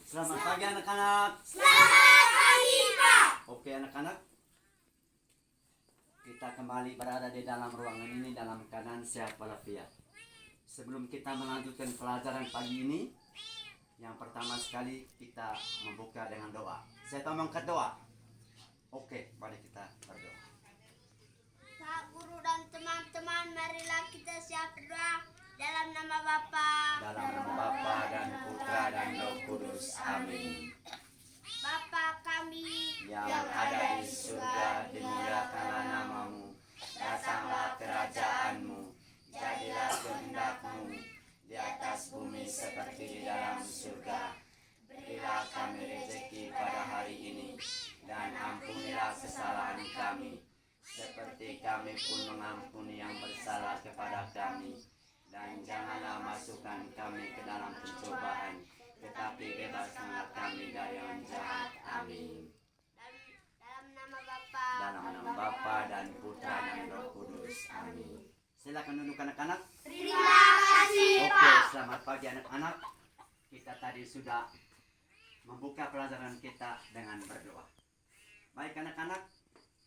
Selamat pagi anak-anak. Selamat pagi, Pak. Oke anak-anak, kita kembali berada di dalam ruangan ini dalam keadaan sehat walafiat. Sebelum kita melanjutkan pelajaran pagi ini, yang pertama sekali kita membuka dengan doa. Saya ngomong doa. Oke, mari kita berdoa. Pak Guru dan teman-teman, marilah kita siap berdoa dalam nama Bapa, Dalam nama Bapa dan Putra dan Roh Kudus. Amin. Bapa kami Yang ada di surga, dimuliakanlah namamu. Datanglah kerajaanmu. Jadilah kehendakmu di atas bumi seperti di dalam surga. Berilah kami rezeki pada hari ini, dan ampunilah kesalahan kami, seperti kami pun mengampuni yang bersalah kepada kami. Dan janganlah masukkan kami ke dalam pencobaan, tetapi bebaskanlah kami dari yang jahat. Amin. dalam nama Bapa, Dalam nama Bapa dan Putra dan Roh Kudus. Amin. Silakan duduk anak-anak. Terima kasih, Oke, Pak. selamat pagi anak-anak. Kita tadi sudah membuka pelajaran kita dengan berdoa. Baik anak-anak,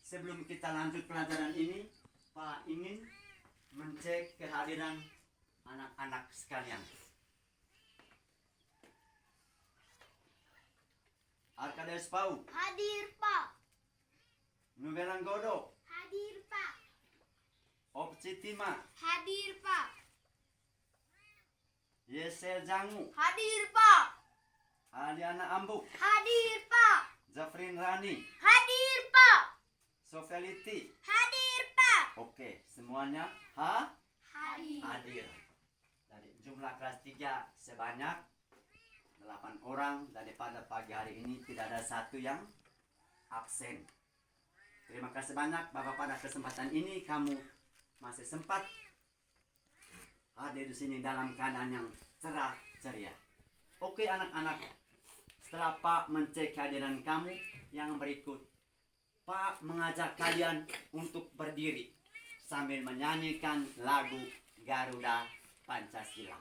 sebelum kita lanjut pelajaran ini, Pak ingin mencek kehadiran anak-anak sekalian. Arkades Pau, Hadir, Pak. Nuvelan Godo, Hadir, Pak. Opcitima, Hadir, Pak. Yesel Jangu, Hadir, Pak. Aliana Ambuk, Hadir, Pak. Zafrin Rani, Hadir, Pak. Sofialiti. Hadir, Pak. Oke, semuanya Hadir. hadir. Dari jumlah kelas 3 sebanyak 8 orang. Daripada pagi hari ini tidak ada satu yang absen. Terima kasih banyak Bapak, pada kesempatan ini kamu masih sempat hadir di sini dalam keadaan yang cerah ceria. Oke anak-anak, setelah Pak mencek kehadiran kamu, yang berikut Pak mengajak kalian untuk berdiri sambil menyanyikan lagu Garuda Pancasila.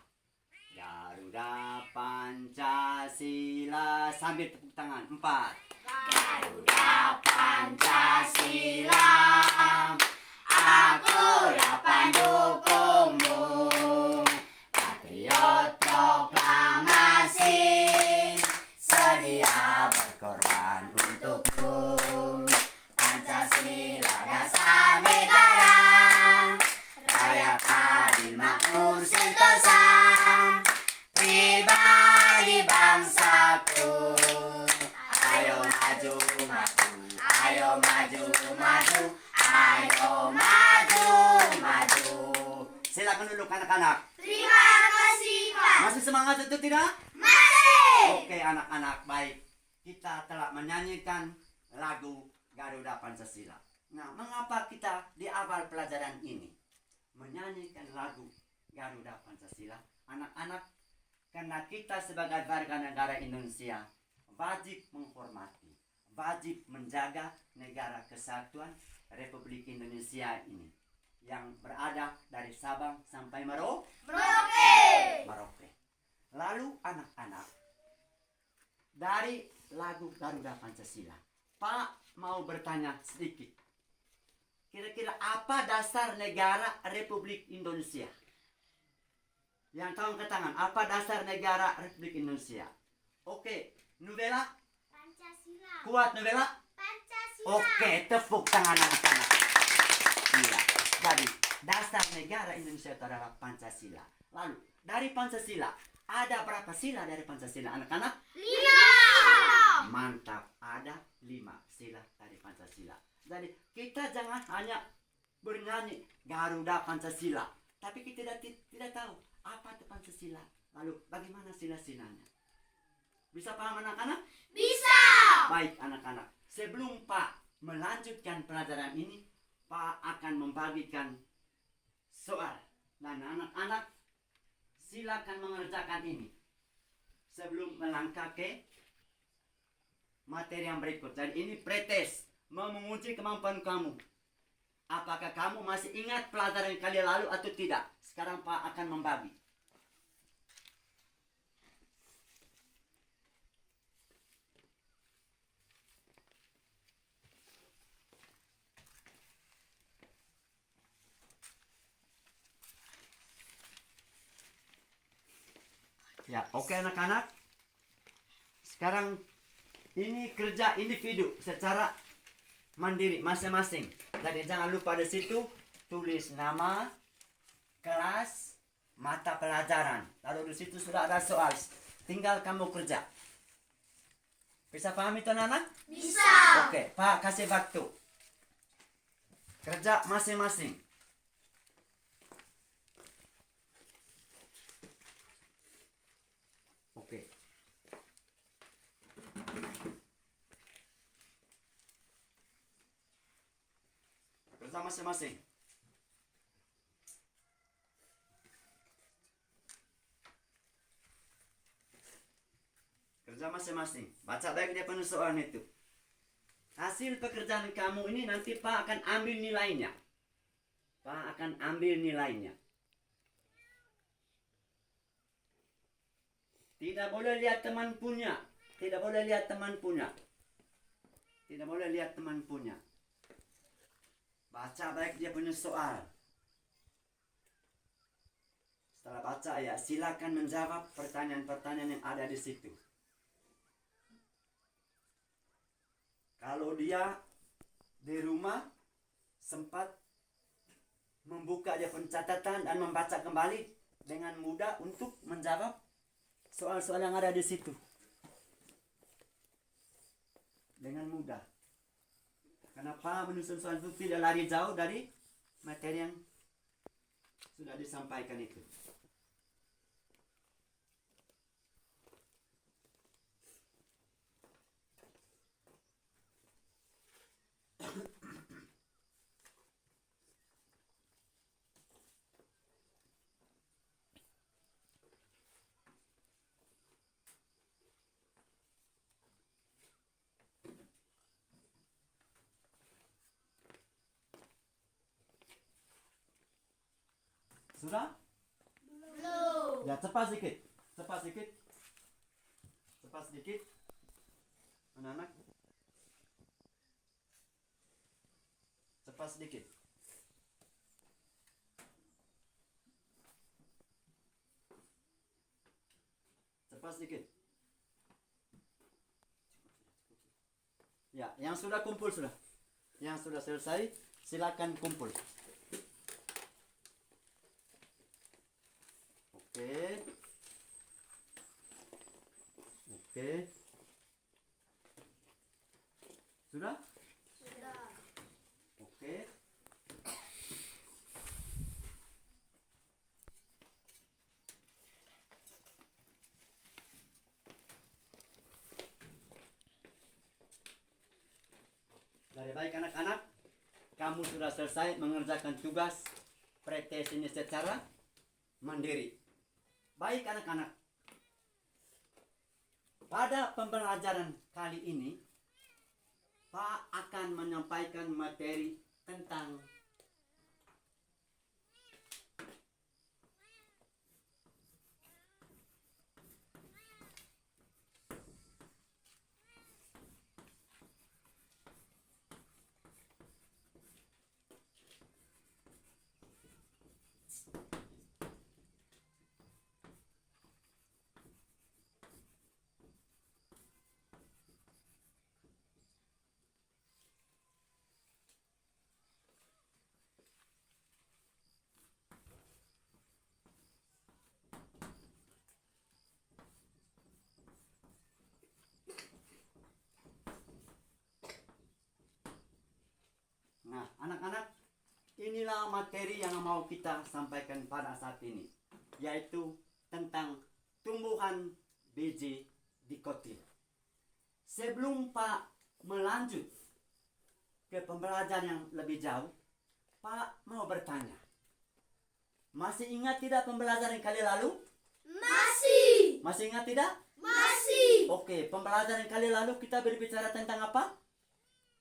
Garuda Pancasila, sambil tepuk tangan. 4. Garuda Pancasila, aku dapat dukungmu. Patriot proklamasi, sedia berkorban untukmu. Pancasila dasar negara, rakyat adil makmur sentosa, pribadi bangsaku. Ayo maju maju, ayo maju maju, ayo maju maju. Silakan duduk anak-anak. Terima kasih, Pak. Masih semangat atau tidak? Masih. Oke anak-anak, baik. Kita telah menyanyikan lagu Garuda Pancasila. Nah, mengapa kita di awal pelajaran ini menyanyikan lagu Garuda Pancasila? Anak-anak, karena kita sebagai warga negara Indonesia wajib menghormati, wajib menjaga negara kesatuan Republik Indonesia ini yang berada dari Sabang sampai Merauke. Lalu anak-anak, dari lagu Garuda Pancasila, Pak mau bertanya sedikit. Kira-kira apa dasar negara Republik Indonesia? Yang tahu angkat tangan, apa dasar negara Republik Indonesia? Oke, Nubela? Pancasila. Kuat Nubela? Pancasila. Oke, tepuk tangan anak-anak. Iya, jadi dasar negara Indonesia itu adalah Pancasila. Lalu, dari Pancasila, ada berapa sila dari Pancasila anak-anak? 5. Mantap, ada 5 sila dari Pancasila. Jadi kita jangan hanya bernyanyi Garuda Pancasila, tapi kita tidak tahu apa itu Pancasila. Lalu bagaimana sila-silanya? Bisa paham anak-anak? Bisa. Baik anak-anak, sebelum Pak melanjutkan pelajaran ini, Pak akan membagikan soal. Dan anak-anak silakan mengerjakan ini sebelum melangkah ke materi yang berikut. Jadi ini pretest, mau menguji kemampuan kamu. Apakah kamu masih ingat pelajaran kali lalu atau tidak? Sekarang Pak akan membagi. Ya, oke anak-anak. Sekarang ini kerja individu secara mandiri masing-masing. Jadi jangan lupa di situ tulis nama, kelas, mata pelajaran. Lalu di situ sudah ada soal. Tinggal kamu kerja. Bisa paham itu anak-anak? Bisa. Oke, Pak kasih waktu. Kerja masing-masing. Oke. Kerja masing-masing. Kerja masing-masing. Baca baik dia penuh soal itu. Hasil pekerjaan kamu ini nanti Pak akan ambil nilainya. Pak akan ambil nilainya. Tidak boleh lihat teman punya. Tidak boleh lihat teman punya. Tidak boleh lihat teman punya. Baca baik dia punya soal. Setelah baca ya silakan menjawab pertanyaan-pertanyaan yang ada di situ. Kalau dia di rumah sempat membuka dia pencatatan dan membaca kembali dengan mudah untuk menjawab soal-soal yang ada di situ. Dengan mudah. Kenapa menyusun soal itu tidak lari jauh dari materi yang sudah disampaikan itu. Sudah? Belum. Ya cepat sedikit. Cepat sedikit. Cepat sedikit. Anak-anak. Cepat sedikit. Cepat sedikit. Ya, yang sudah kumpul sudah. Yang sudah selesai, silakan kumpul. Oke. Oke. Sudah? Sudah. Oke. Dari baik anak-anak, kamu sudah selesai mengerjakan tugas pretest ini secara mandiri. Baik anak-anak, pada pembelajaran kali ini Pak akan menyampaikan materi tentang Nah, anak-anak, inilah materi yang mau kita sampaikan pada saat ini, yaitu tentang tumbuhan biji dikotil. Sebelum Pak melanjut ke pembelajaran yang lebih jauh, Pak mau bertanya. Masih ingat tidak pembelajaran kali lalu? Masih. Masih ingat tidak? Masih. Oke, pembelajaran kali lalu kita berbicara tentang apa?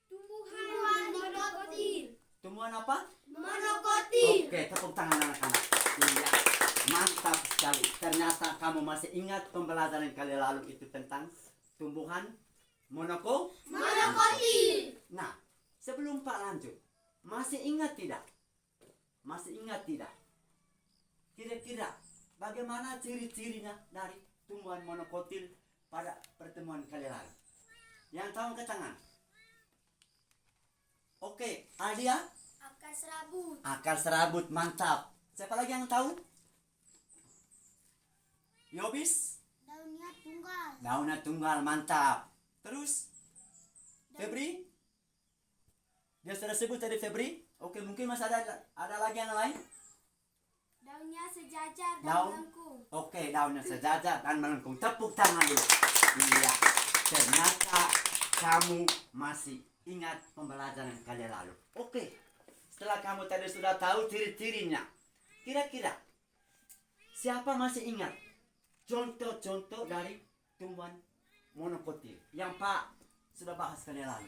Tumbuhan dikotil. Tumbuhan apa? Monokotil. Oke, tepuk tangan anak-anak. Iya, mantap sekali. Ternyata kamu masih ingat pembelajaran kali lalu itu tentang tumbuhan Monokotil. Nah, sebelum Pak lanjut, masih ingat tidak? Masih ingat tidak? Kira-kira bagaimana ciri-cirinya dari tumbuhan monokotil pada pertemuan kali lalu? Yang tahu angkat tangan. Oke, Adia? Akar serabut. Akar serabut, mantap. Siapa lagi yang tahu? Yobis? Daunnya tunggal. Daunnya tunggal, mantap. Terus? Febri? Dia sudah sebut tadi Febri? Oke, mungkin masih ada lagi yang lain? Daunnya sejajar dan Daun? melengkung. Oke, daunnya sejajar dan melengkung. Tepuk tangan dulu. Iya, ternyata kamu masih ingat pembelajaran kali lalu. Oke, setelah kamu tadi sudah tahu ciri-cirinya, kira-kira siapa masih ingat contoh-contoh dari tumbuhan monokotil yang Pak sudah bahas kali lalu?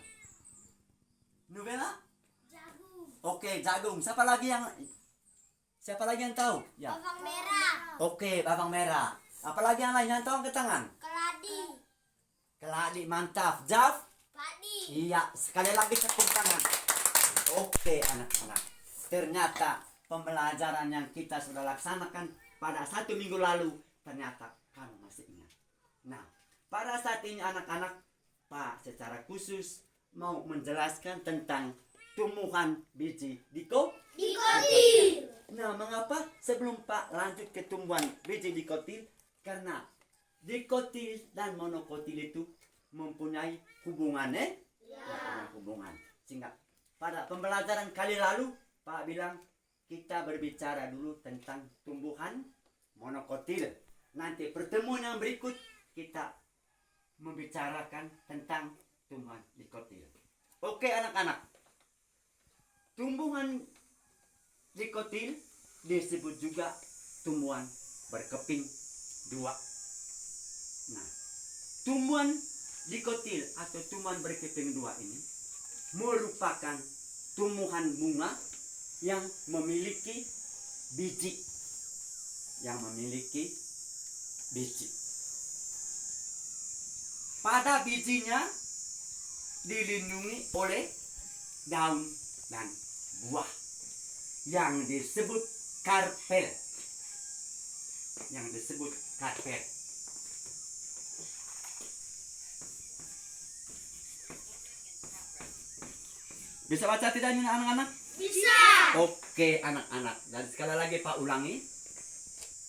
Novela? Jagung. Oke, jagung. Siapa lagi yang tahu? Ya. Bawang merah. Oke, bawang merah. Apalagi yang lain yang tahu angkat tangan? Keladi. Keladi, mantap. Jaf? Padi. Iya, sekali lagi tepuk tangan. Oke, anak-anak. Ternyata pembelajaran yang kita sudah laksanakan pada 1 minggu lalu, ternyata kamu masih ingat. Nah, pada saat ini anak-anak, Pak secara khusus mau menjelaskan tentang tumbuhan biji Dikotil. Nah, mengapa sebelum Pak lanjut ke tumbuhan biji dikotil? Karena dikotil dan monokotil itu mempunyai hubungan, Ya, hubungan. Sehingga pada pembelajaran kali lalu Pak bilang kita berbicara dulu tentang tumbuhan monokotil. Nanti pertemuan yang berikut kita membicarakan tentang tumbuhan dikotil. Oke anak-anak. Tumbuhan dikotil disebut juga tumbuhan berkeping dua. Nah, tumbuhan dikotil atau tumbuhan berkeping dua ini merupakan tumbuhan bunga yang memiliki biji. Pada bijinya dilindungi oleh daun dan buah yang disebut karpel. Bisa baca tidak ini anak-anak? Bisa. Oke anak-anak, dan sekali lagi Pak ulangi.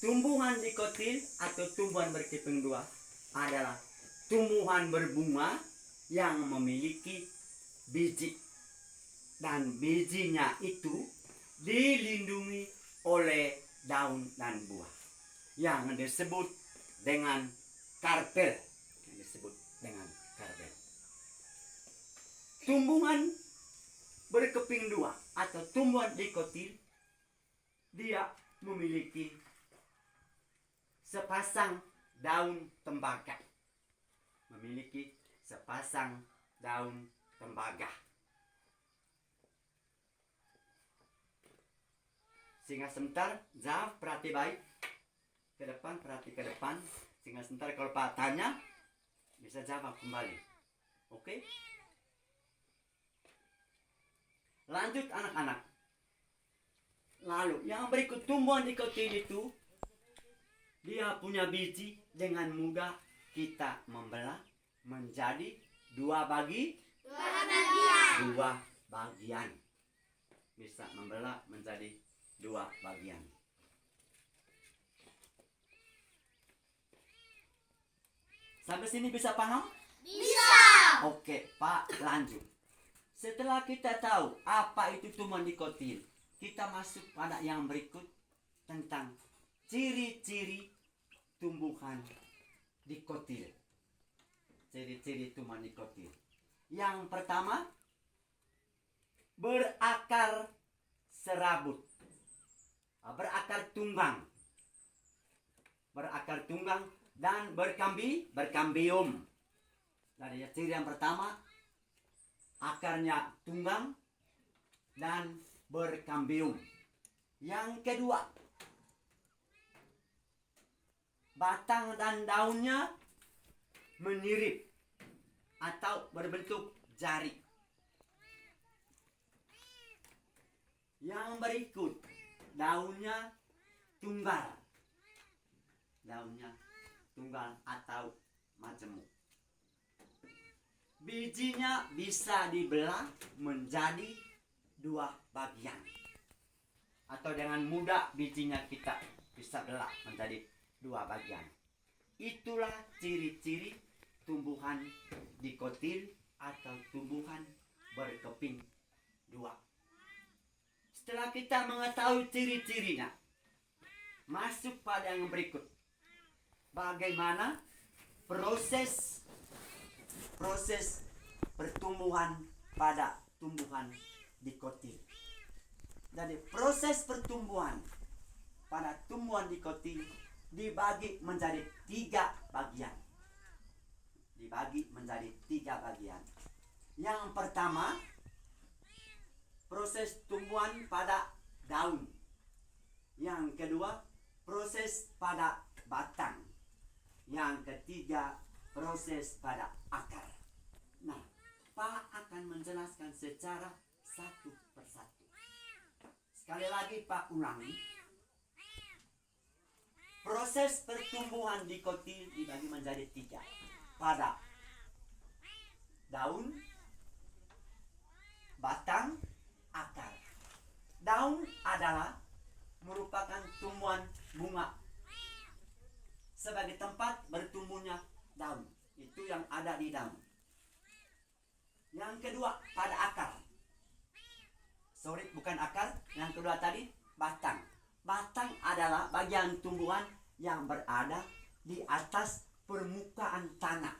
Tumbuhan dikotil atau tumbuhan berkeping dua adalah tumbuhan berbunga yang memiliki biji. Dan bijinya itu dilindungi oleh daun dan buah yang disebut dengan karpel. Tumbuhan berkeping dua atau tumbuhan dikotil, dia memiliki sepasang daun tembaga. Sehingga sebentar, Zaf, perhati baik. Perhati ke depan. Sehingga sebentar kalau Pak tanya, bisa jawab kembali. Oke? Lanjut anak-anak. Lalu, yang berikut tumbuhan dikotil itu, dia punya biji, dengan mudah kita membelah menjadi dua bagian. Bisa membelah menjadi dua bagian. Sampai sini bisa paham? Bisa. Oke, Pak lanjut. Setelah kita tahu apa itu tumbuhan dikotil, kita masuk pada yang berikut tentang ciri-ciri tumbuhan dikotil. Ciri-ciri tumbuhan dikotil. Yang pertama, berakar serabut. Berakar tunggang dan berkambium. Dari ciri yang pertama, akarnya tunggang dan berkambium. Yang kedua, batang dan daunnya menyirip atau berbentuk jari. Yang berikut, daunnya tunggal. tunggal atau majemuk. Bijinya bisa dibelah menjadi dua bagian. Atau dengan mudah bijinya kita bisa belah menjadi dua bagian. Itulah ciri-ciri tumbuhan dikotil atau tumbuhan berkeping dua. Setelah kita mengetahui ciri-cirinya, masuk pada yang berikut. Bagaimana proses pertumbuhan pada tumbuhan dikotil. Jadi proses pertumbuhan pada tumbuhan dikotil dibagi menjadi tiga bagian. Yang pertama, proses tumbuhan pada daun. Yang kedua, proses pada batang. Yang ketiga, proses pada akar. Nah, Pak akan menjelaskan secara satu persatu. Sekali lagi Pak ulangi. Proses pertumbuhan dikotil dibagi menjadi tiga. Pada daun, batang, akar. Daun adalah merupakan tumbuhan bunga sebagai tempat bertumbuhnya daun. Itu yang ada di daun. Yang kedua pada akar. Sorry, bukan akar. Yang kedua tadi batang. Batang adalah bagian tumbuhan yang berada di atas permukaan tanah.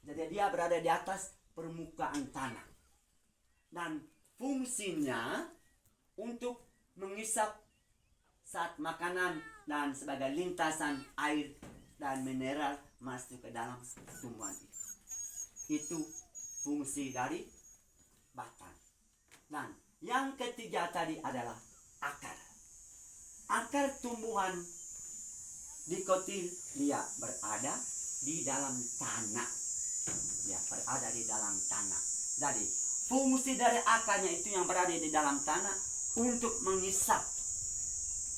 Jadi dia berada di atas permukaan tanah. Dan fungsinya untuk mengisap saat makanan dan sebagai lintasan air dan mineral masuk ke dalam tumbuhan itu. Itu fungsi dari batang. Dan yang ketiga tadi adalah akar. Akar tumbuhan dikotil dia berada di dalam tanah. Jadi fungsi dari akarnya itu yang berada di dalam tanah untuk mengisap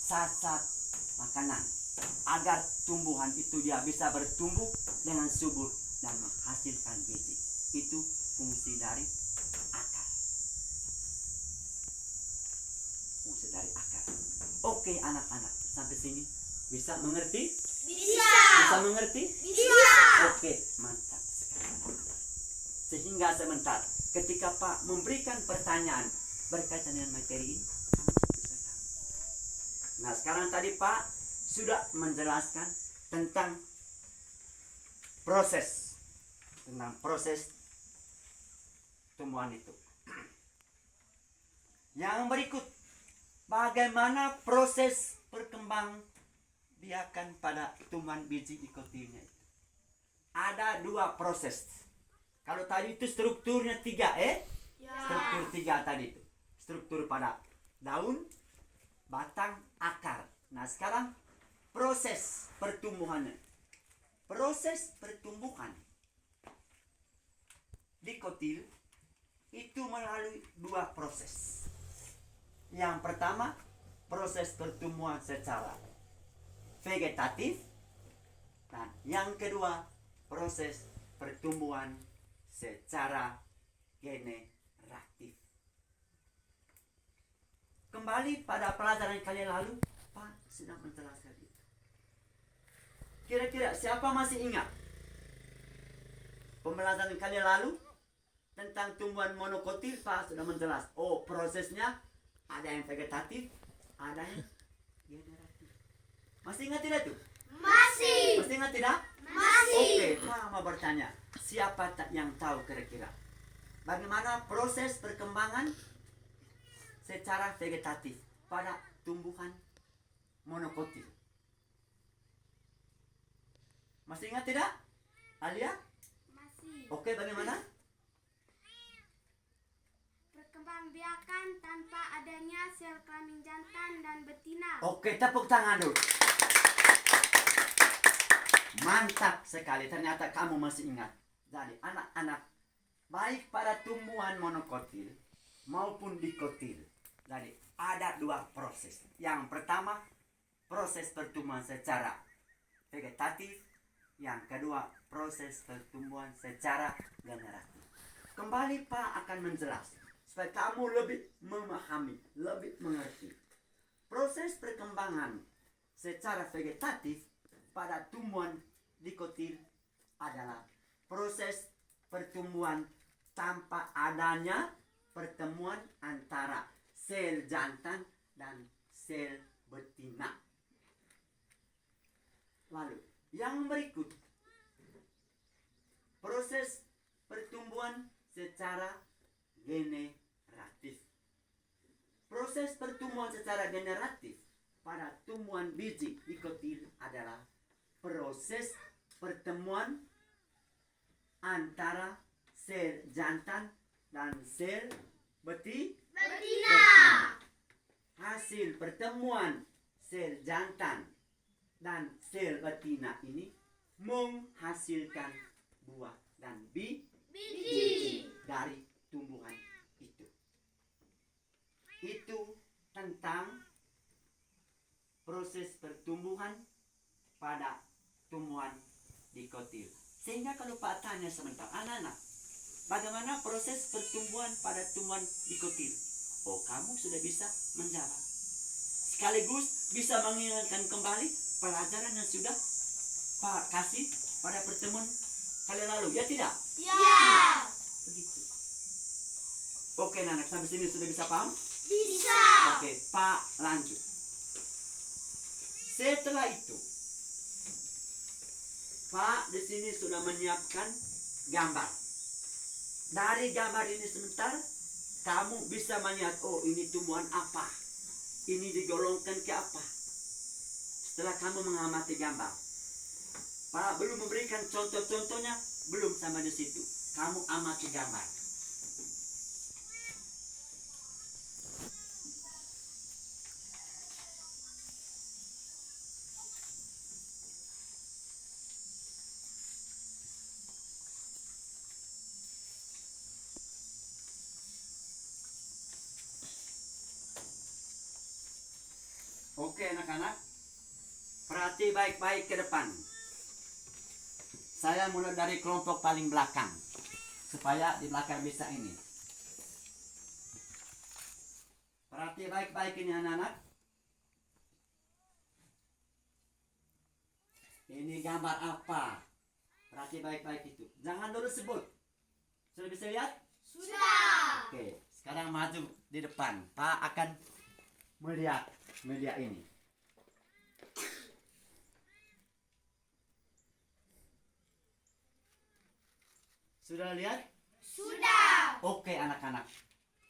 saat makanan agar tumbuhan itu dia bisa bertumbuh dengan subur dan menghasilkan biji. Itu fungsi dari akar. Oke anak-anak, sampai sini bisa mengerti? Bisa mengerti? Oke, mantap sekali. Sehingga sebentar ketika Pak memberikan pertanyaan berkaitan dengan materi ini, nah sekarang tadi Pak sudah menjelaskan tentang proses tumbuhan itu. Yang berikut, bagaimana proses berkembang biakan pada tumbuhan biji dikotilnya itu. Ada dua proses. Kalau tadi itu strukturnya tiga, struktur tiga tadi itu. Struktur pada daun, batang, akar. Nah sekarang proses pertumbuhannya. Proses pertumbuhan dikotil itu melalui dua proses. Yang pertama, proses pertumbuhan secara vegetatif. Dan yang kedua, proses pertumbuhan secara generatif. Kembali pada pelajaran kali lalu, Pak sudah menjelaskan itu. Kira-kira siapa masih ingat pembelajaran kali lalu tentang tumbuhan monokotil? Pak sudah menjelaskan. Oh, prosesnya ada yang vegetatif, ada yang generatif. Masih ingat tidak tuh? Masih ingat tidak? Masih. Oke, Pak mau bertanya. Siapa yang tahu kira-kira bagaimana proses perkembangan secara vegetatif pada tumbuhan monokotil? Masih ingat tidak? Alia? Masih. Oke, bagaimana? Perkembangbiakan tanpa adanya sel kelamin jantan dan betina. Oke, tepuk tangan dulu. Mantap sekali, ternyata kamu masih ingat. Jadi anak-anak, baik pada tumbuhan monokotil maupun dikotil, jadi ada dua proses. Yang pertama, proses pertumbuhan secara vegetatif, yang kedua proses pertumbuhan secara generatif. Kembali Pak akan menjelaskan supaya kamu lebih memahami, lebih mengerti. Proses perkembangan secara vegetatif pada tumbuhan dikotil adalah proses pertumbuhan tanpa adanya pertemuan antara sel jantan dan sel betina. Lalu, yang berikut, proses pertumbuhan secara generatif. Proses pertumbuhan secara generatif pada tumbuhan biji dikotil adalah proses pertemuan antara sel jantan dan sel betina. Hasil pertemuan sel jantan dan sel betina ini menghasilkan buah dan biji dari tumbuhan itu. Itu tentang proses pertumbuhan pada tumbuhan dikotil. Sehingga kalau Pak tanya sebentar, anak-anak, bagaimana proses pertumbuhan pada tumbuhan dikotil? Oh, kamu sudah bisa menjawab. Sekaligus bisa mengingatkan kembali pelajaran yang sudah Pak kasih pada pertemuan kali lalu, ya tidak? Ya. Begitu. Oke, anak, sampai sini sudah bisa paham? Bisa. Oke, Pak lanjut. Setelah itu, Pak di sini sudah menyiapkan gambar. Dari gambar ini sebentar, kamu bisa melihat, oh ini tumbuhan apa, ini digolongkan ke apa. Setelah kamu mengamati gambar, Pak belum memberikan contoh-contohnya, belum sama di situ. Kamu amati gambar. Oke anak-anak, perhati baik-baik ke depan. Saya mulai dari kelompok paling belakang, supaya di belakang bisa ini. Perhati baik-baik ini anak-anak. Ini gambar apa? Perhati baik-baik itu. Jangan dulu sebut. Sudah bisa lihat? Sudah. Oke, sekarang maju di depan. Pak akan melihat media ini. Sudah lihat? Sudah. Oke anak-anak.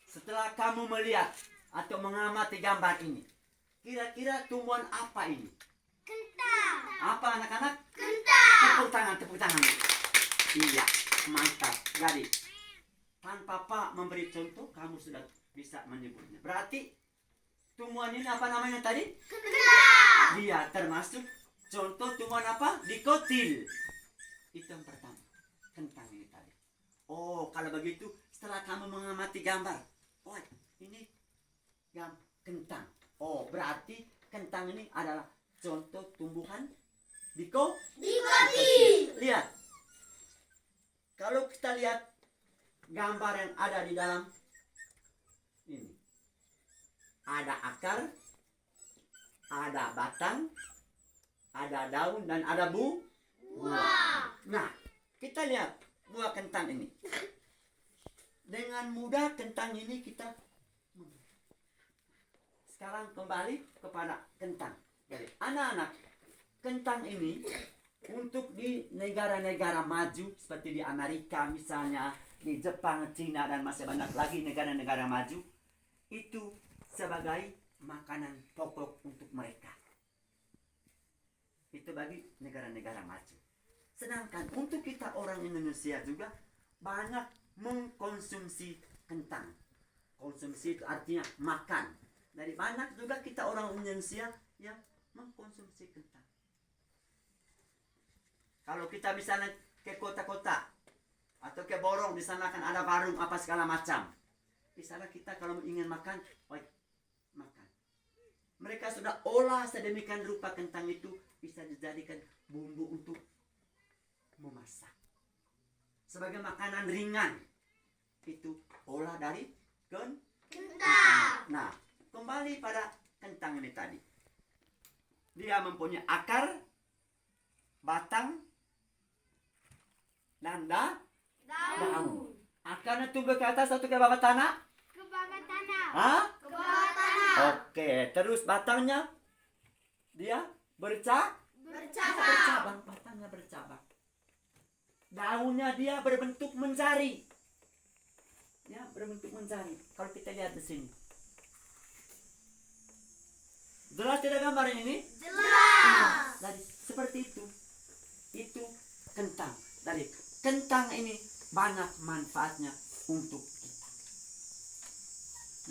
Setelah kamu melihat atau mengamati gambar ini, kira-kira tumbuhan apa ini? Kentang. Apa anak-anak? Kentang. Tepuk tangan, tepuk tangan. Iya, mantap. Jadi, tanpa Pak memberi contoh, kamu sudah bisa menyebutnya. Berarti tumbuhan ini apa namanya tadi? Kentang. Dia termasuk contoh tumbuhan apa? Dikotil. Itu yang pertama. Kentang ini tadi. Oh, kalau begitu setelah kamu mengamati gambar, oh ini kentang. Oh, berarti kentang ini adalah contoh tumbuhan dikotil. Lihat. Kalau kita lihat gambar yang ada di dalam ini. Ada akar, ada batang, ada daun, dan ada buah. Nah, kita lihat buah kentang ini. Dengan mudah kentang ini kita. Sekarang kembali kepada kentang. Jadi, anak-anak, kentang ini untuk di negara-negara maju seperti di Amerika misalnya, di Jepang, Cina, dan masih banyak lagi negara-negara maju, itu sebagai makanan pokok untuk mereka. Itu bagi negara-negara maju. Sedangkan untuk kita orang Indonesia juga banyak mengkonsumsi kentang. Konsumsi itu artinya makan. Dari banyak juga kita orang Indonesia yang mengkonsumsi kentang. Kalau kita misalnya ke kota-kota atau ke Borong, di sana kan ada warung apa segala macam. Di sana kita kalau ingin makan, makan. Mereka sudah olah sedemikian rupa kentang itu bisa dijadikan bumbu untuk memasak. Sebagai makanan ringan itu olah dari Kentang. Nah, kembali pada kentang ini tadi. Dia mempunyai akar, batang, dan daun. Akarnya tumbuh ke atas atau ke bawah tanah? Ke bawah tanah. Hah? Ke bawah tanah. Oke, terus batangnya dia bercabang, batangnya bercabang. Daunnya dia berbentuk mencari. Ya, berbentuk mencari. Kalau kita lihat di sini. Jelas tidak gambar ini? Jelas. Jadi seperti itu. Itu kentang. Dari kentang ini banyak manfaatnya untuk kita.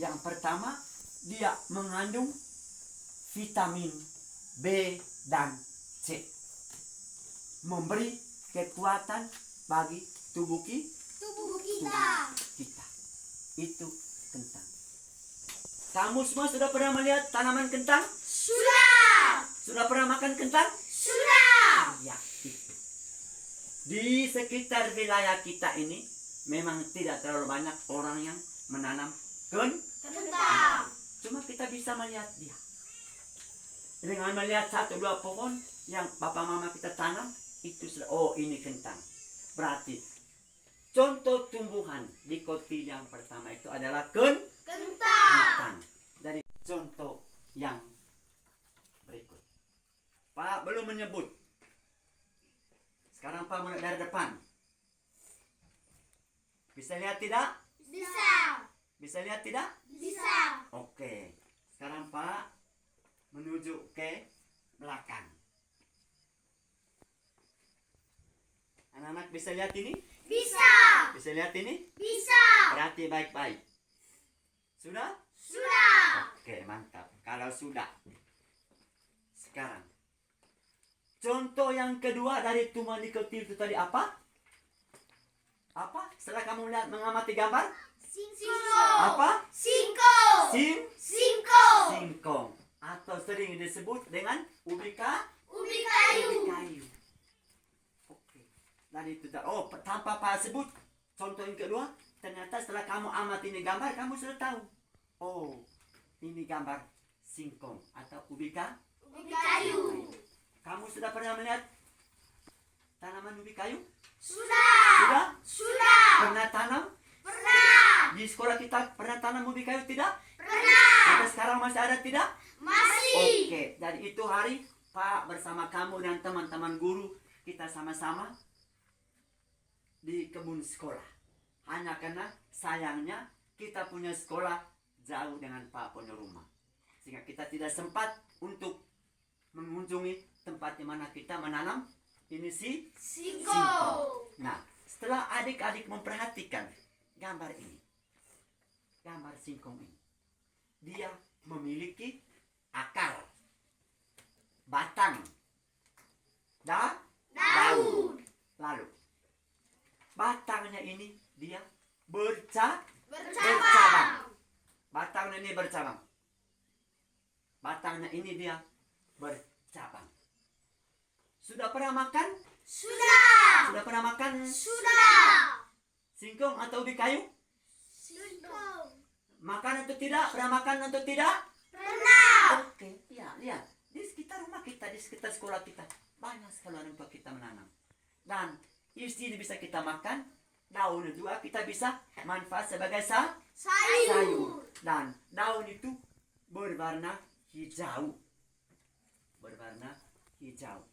Yang pertama, dia mengandung vitamin B dan C. Memberi kekuatan bagi tubuh kita. Itu kentang. Kamu semua sudah pernah melihat tanaman kentang? Sudah. Sudah pernah makan kentang? Sudah. Ya, itu. Di sekitar wilayah kita ini memang tidak terlalu banyak orang yang menanam Kentang. Cuma kita bisa melihat dia. Dengan melihat 1-2 pohon yang bapak mama kita tanam, itu sudah, oh ini kentang. Berarti contoh tumbuhan di koti yang pertama itu adalah kentang. Dari contoh yang berikut. Pak belum menyebut. Sekarang Pak mulai dari depan. Bisa lihat tidak? Bisa. Bisa lihat tidak? Bisa. Oke. Sekarang Pak menuju ke belakang. Anak-anak bisa lihat ini? Bisa. Bisa lihat ini? Bisa. Perhati baik-baik. Sudah? Sudah. Oke, mantap. Kalau sudah. Sekarang. Contoh yang kedua dari tumbuhan nikotin itu tadi apa? Apa? Setelah kamu lihat mengamati gambar? Singkong. Apa? Singkong. Singkong. Singkong. Atau sering disebut dengan ubi kayu. Ubi kayu. Ubi kayu. Oke. Dari itu. Oh, tanpa Pak sebut. Contoh yang kedua. Ternyata setelah kamu amati ini gambar, kamu sudah tahu. Oh, ini gambar singkong atau ubi kayu. Ubi kayu. Kamu sudah pernah melihat tanaman ubi kayu? Sudah. Sudah? Pernah tanam? Pernah. Di sekolah kita pernah tanam ubi kayu tidak? Pernah. Sampai sekarang masih ada tidak? Masih. Oke, jadi itu hari Pak bersama kamu dan teman-teman guru kita sama-sama di kebun sekolah. Hanya karena sayangnya kita punya sekolah jauh dengan Pak punya rumah. Sehingga kita tidak sempat untuk mengunjungi tempat di mana kita menanam ini Singkong. Nah, setelah adik-adik memperhatikan gambar ini, gambar singkong ini, dia memiliki akar, batang, dan daun. Lalu, batangnya ini dia bercabang. Batangnya ini bercabang. Batangnya ini dia bercabang. Sudah pernah makan? Sudah. Sudah pernah makan Sudah. singkong atau ubi kayu? Singkong. Makan atau tidak? Pernah makan atau tidak? Pernah. Oke, ya, lihat. Di sekitar rumah kita, di sekitar sekolah kita, banyak sekali orang tua kita menanam. Dan isi ini bisa kita makan, daun juga kita bisa manfaat sebagai sayur. Dan daun itu berwarna hijau. Berwarna hijau.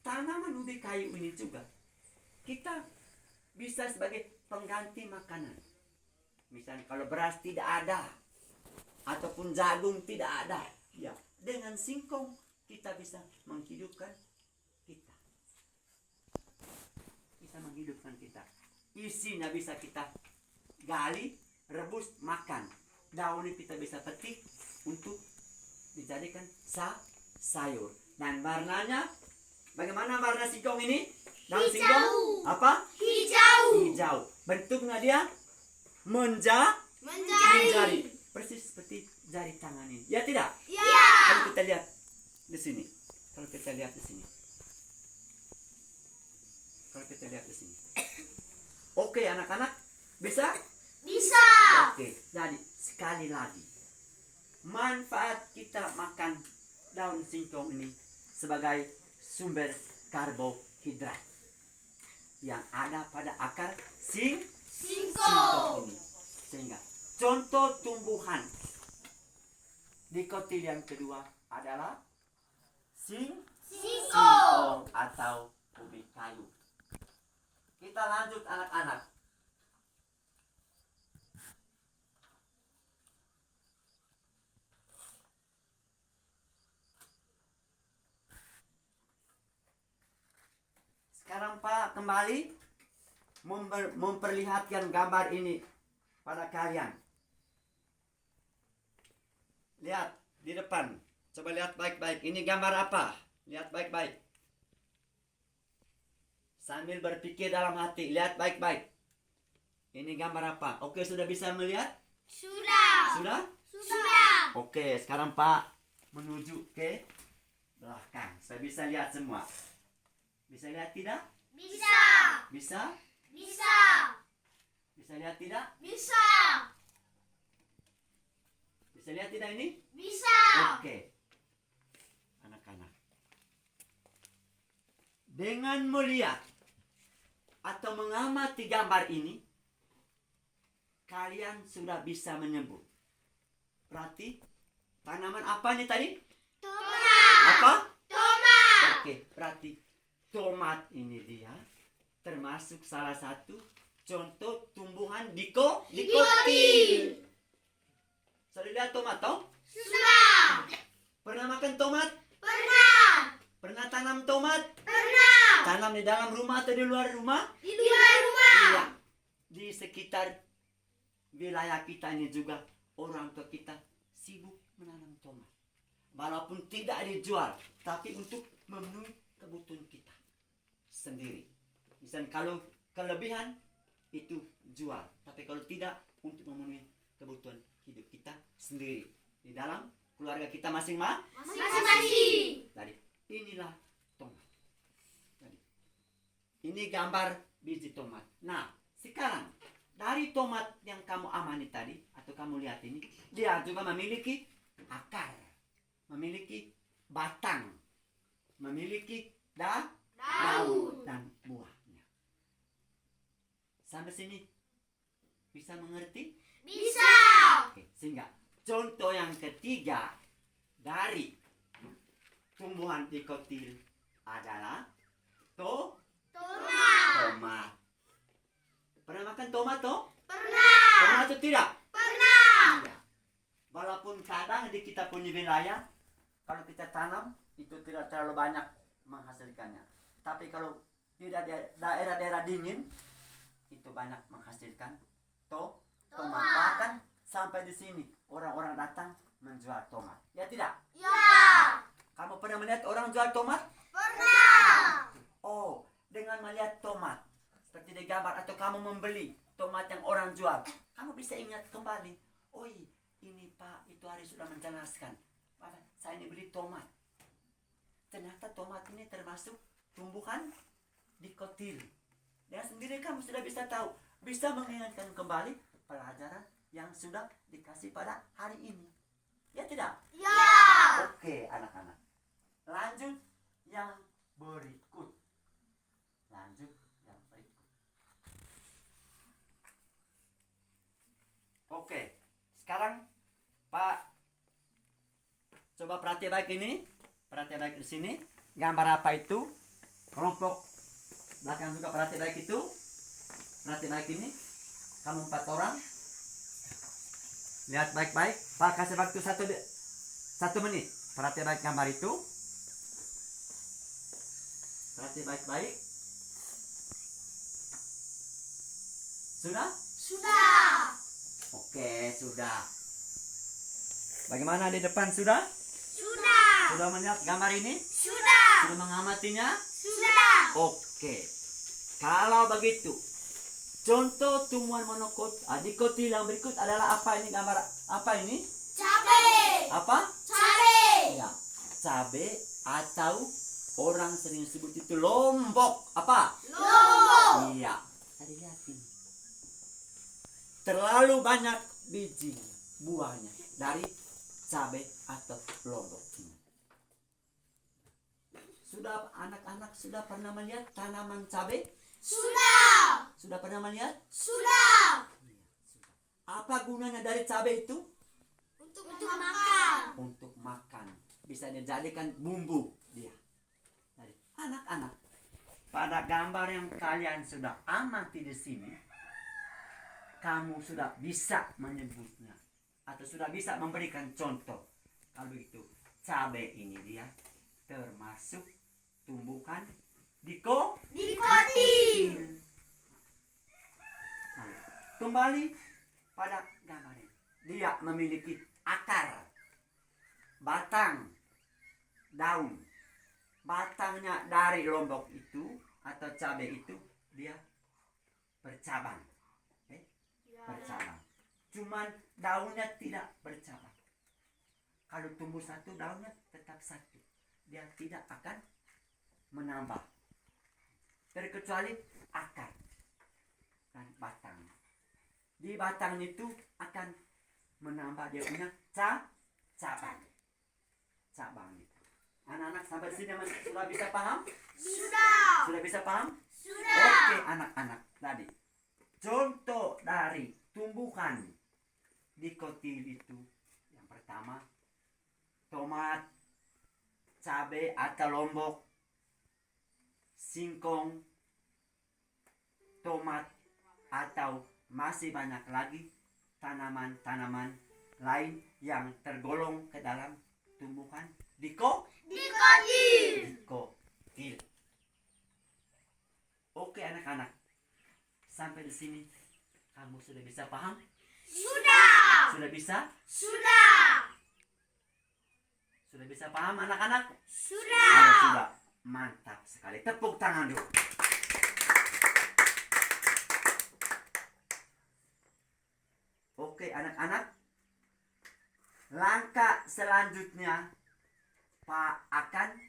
Tanaman ubi kayu ini juga kita bisa sebagai pengganti makanan. Misalnya kalau beras tidak ada ataupun jagung tidak ada, ya dengan singkong kita bisa menghidupkan kita. Bisa menghidupkan kita. Isinya bisa kita gali, rebus, makan. Daun ini kita bisa petik untuk dijadikan sayur. Dan warnanya, bagaimana warna singkong ini? Daun Hijau. singkong apa? Hijau. Bentuknya dia menjari. Persis seperti jari tangan ini. Ya tidak? Ya. Kalau kita lihat di sini. Kalau kita lihat di sini. Oke, anak-anak, bisa? Bisa. Oke, jadi sekali lagi, manfaat kita makan daun singkong ini sebagai sumber karbohidrat yang ada pada akar singkong ini. Sehingga contoh tumbuhan dikotil yang kedua adalah singkong atau ubi kayu. Kita lanjut anak-anak. Sekarang Pak kembali memperlihatkan gambar ini pada kalian. Lihat di depan. Coba lihat baik-baik. Ini gambar apa? Lihat baik-baik. Sambil berpikir dalam hati. Lihat baik-baik. Ini gambar apa? Oke, sudah bisa melihat? Sudah. Sudah? Sudah. Oke, sekarang Pak menuju ke belakang. Saya bisa lihat semua. Bisa lihat tidak? Bisa. Bisa? Bisa. Bisa lihat tidak? Bisa. Bisa lihat tidak ini? Bisa. Oke. Anak-anak. Dengan melihat atau mengamati gambar ini, kalian sudah bisa menyebut. Berarti tanaman apa nih tadi? Tomat. Apa? Tomat. Oke, berarti tomat ini dia termasuk salah satu contoh tumbuhan dikotil. Sudah lihat tomat toh? Sudah. Pernah makan tomat? Pernah. Pernah tanam tomat? Pernah. Tanam di dalam rumah atau di luar rumah? Di luar rumah. Iya. Di sekitar wilayah kita ini juga orang tua kita sibuk menanam tomat. Walaupun tidak dijual, tapi untuk memenuhi kebutuhan kita sendiri. Misalnya kalau kelebihan itu jual, tapi kalau tidak untuk memenuhi kebutuhan hidup kita sendiri di dalam keluarga kita masing-masing. Jadi inilah tomat. Jadi, ini gambar biji tomat. Nah, sekarang dari tomat yang kamu amani tadi atau kamu lihat ini, dia juga memiliki akar, memiliki batang, memiliki daun dan buahnya. Sampai sini bisa mengerti? Bisa. Oke, sehingga contoh yang ketiga dari tumbuhan dikotil adalah tomat. Pernah makan tomat toh? Pernah. Pernah atau tidak? Pernah. Iya. Walaupun kadang di kita punya wilayah kalau kita tanam itu tidak terlalu banyak menghasilkannya. Tapi kalau tidak di daerah-daerah dingin itu banyak menghasilkan tomat. Bahkan sampai di sini orang-orang datang menjual tomat. Ya tidak? Ya. Kamu pernah melihat orang jual tomat? Pernah. Oh, dengan melihat tomat seperti di gambar atau kamu membeli tomat yang orang jual, kamu bisa ingat kembali. Oh, ini Pak, itu hari sudah menjelaskan. Pak, saya ini beli tomat. Ternyata tomat ini termasuk tumbuhan dikotil. Dan sendiri kamu sudah bisa tahu, bisa mengingatkan kembali pelajaran yang sudah dikasih pada hari ini. Ya tidak? Ya. Oke, anak-anak. Lanjut yang berikut. Oke, sekarang Pak coba perhati baik ini. Perhati baik di sini. Gambar apa itu? Kelompok belakang juga perhati baik itu. Perhati baik ini. Kamu 4 orang. Lihat baik-baik. Pak kasih waktu 1 menit. Perhati baik gambar itu. Perhati baik-baik. Sudah? Sudah. Oke, sudah. Bagaimana di depan sudah? Sudah. Sudah melihat gambar ini? Sudah. Sudah mengamatinya? Sudah. Oke. Kalau begitu, contoh tumbuhan dikotil yang berikut adalah apa ini gambar? Apa ini? Cabai. Apa? Cabai. Ya, cabai atau orang sering sebut itu lombok. Apa? Lombok. terlalu banyak biji buahnya dari cabai atau lombok ini. Sudah anak-anak sudah pernah melihat tanaman cabai? Sudah. Sudah pernah melihat? Sudah. Apa gunanya dari cabai itu? Untuk makan. Untuk makan. Bisa dijadikan bumbu dia. Jadi, anak-anak, pada gambar yang kalian sudah amati di sini, kamu sudah bisa menyebutnya atau sudah bisa memberikan contoh. Kalau begitu, cabai ini dia termasuk tumbuhan Nikotin. Nah, kembali pada gambar ini. Dia memiliki akar, batang, daun. Batangnya dari lombok itu atau cabai itu dia bercabang. Bercabang. Cuman daunnya tidak bercabang. Kalau tumbuh satu, daunnya tetap satu. Dia tidak akan menambah. Terkecuali akar dan batang. Di batang itu akan menambah dia punya cabang. Cabang itu. Anak-anak sampai sini sudah bisa paham? Sudah. Sudah bisa paham? Sudah. Oke anak-anak tadi. Contoh dari tumbuhan nikotin itu yang pertama tomat, cabai atau lombok, singkong, tomat, atau masih banyak lagi tanaman-tanaman lain yang tergolong ke dalam tumbuhan Nikotin. nikotin. Oke anak-anak, sampai di sini kamu sudah bisa paham? Sudah. Sudah bisa? Sudah. Sudah bisa paham anak-anak? Sudah. Kalau sudah, mantap sekali. Tepuk tangan dulu. Oke anak-anak, langkah selanjutnya Pak akan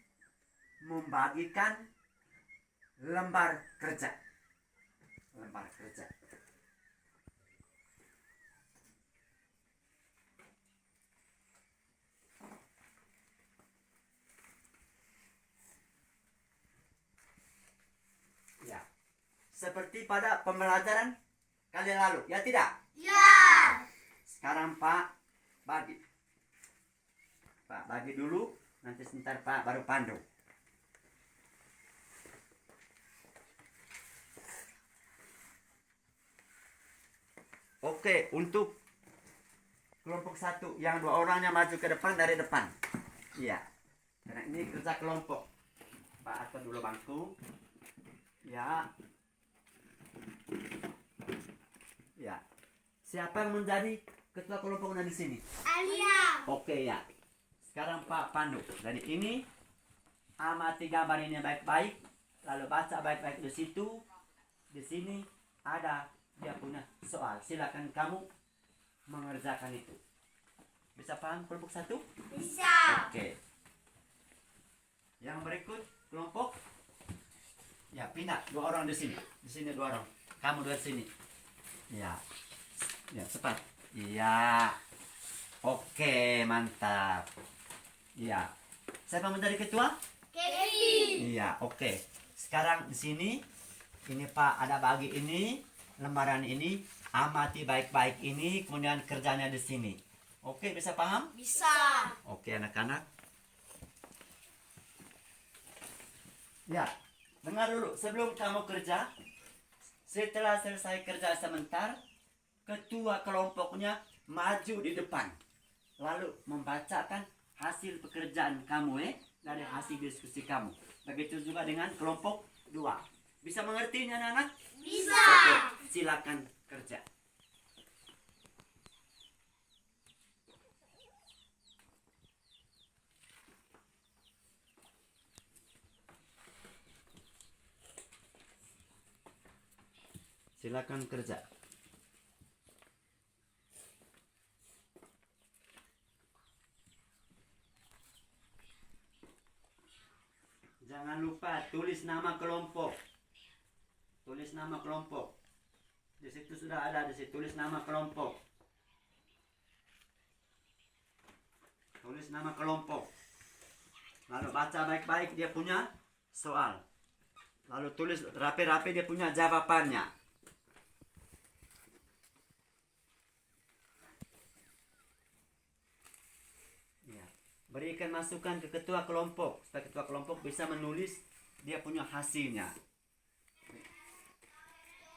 membagikan lembar kerja. Lembar kerja. Ya, seperti pada pembelajaran kali lalu, ya tidak? Ya. Sekarang Pak bagi. Pak bagi dulu, nanti sebentar Pak baru pandu. Oke, untuk kelompok satu yang 2 orangnya maju ke depan dari depan. Iya. Karena ini kerja kelompok. Pak atur dulu bangku. Ya. Ya. Siapa yang menjadi ketua kelompoknya di sini? Alia. Oke ya. Sekarang Pak pandu. Dari ini amati gambar ini baik-baik, lalu baca baik-baik di situ. Di sini ada dia punya soal. Silakan kamu mengerjakan itu. Bisa paham kelompok satu? Bisa. Oke. Yang berikut kelompok. Ya pindah 2 orang di sini. Di sini 2 orang. Kamu dari sini. Ya. Ya cepat. Iya. Oke mantap. Iya. Siapa menjadi ketua? Kevin. Iya, oke. Sekarang di sini ini Pak ada bagi ini, lembaran ini, amati baik-baik ini, kemudian kerjanya di sini. Oke, bisa paham? Bisa. Oke, anak-anak. Ya, dengar dulu sebelum kamu kerja. Setelah selesai kerja sebentar, ketua kelompoknya maju di depan. Lalu membacakan hasil pekerjaan kamu dari hasil diskusi kamu. Begitu juga dengan kelompok 2. Bisa mengerti ini anak-anak? Bisa. Oke, silakan kerja. Silakan kerja. Jangan lupa tulis nama kelompok. Tulis nama kelompok. Di situ sudah ada, di situ tulis nama kelompok. Tulis nama kelompok. Lalu baca baik-baik dia punya soal. Lalu tulis rapi-rapi dia punya jawabannya. Ya. Berikan masukan ke ketua kelompok supaya ketua kelompok bisa menulis dia punya hasilnya.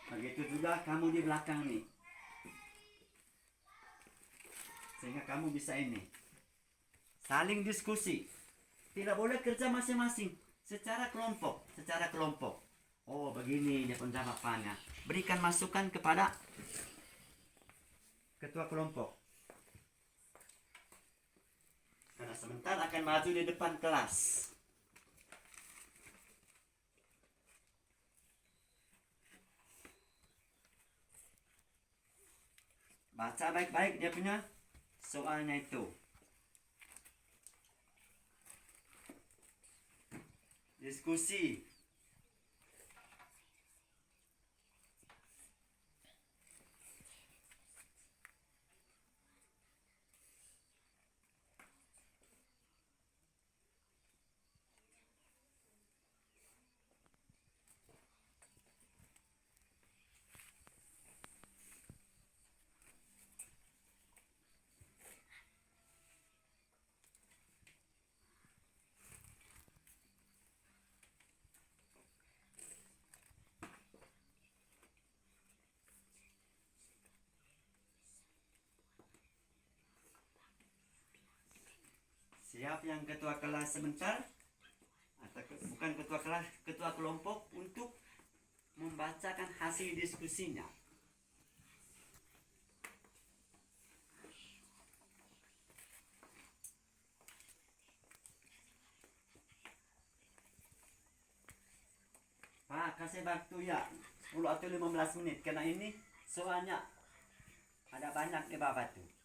Begitu juga kamu di belakang nih. Sehingga kamu bisa ini. Saling diskusi. Tidak boleh kerja masing-masing. Secara kelompok. Secara kelompok. Oh begini dia penjawabannya. Berikan masukan kepada ketua kelompok. Karena sebentar akan maju di depan kelas. Baca baik-baik dia punya soalnya itu. Diskusi. Siap yang ketua kelas sebentar? Atau bukan ketua kelas, ketua kelompok untuk membacakan hasil diskusinya. Pak, kasih waktu ya 10 atau 15 menit karena ini soalnya ada banyak di bawah tuh.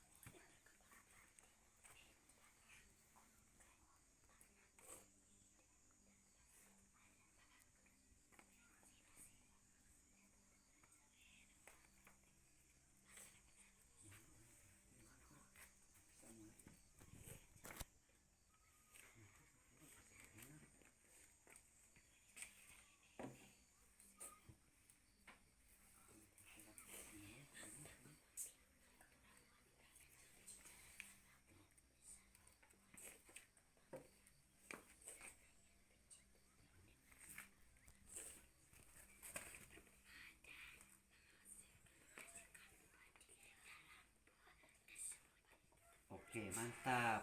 Oke, mantap.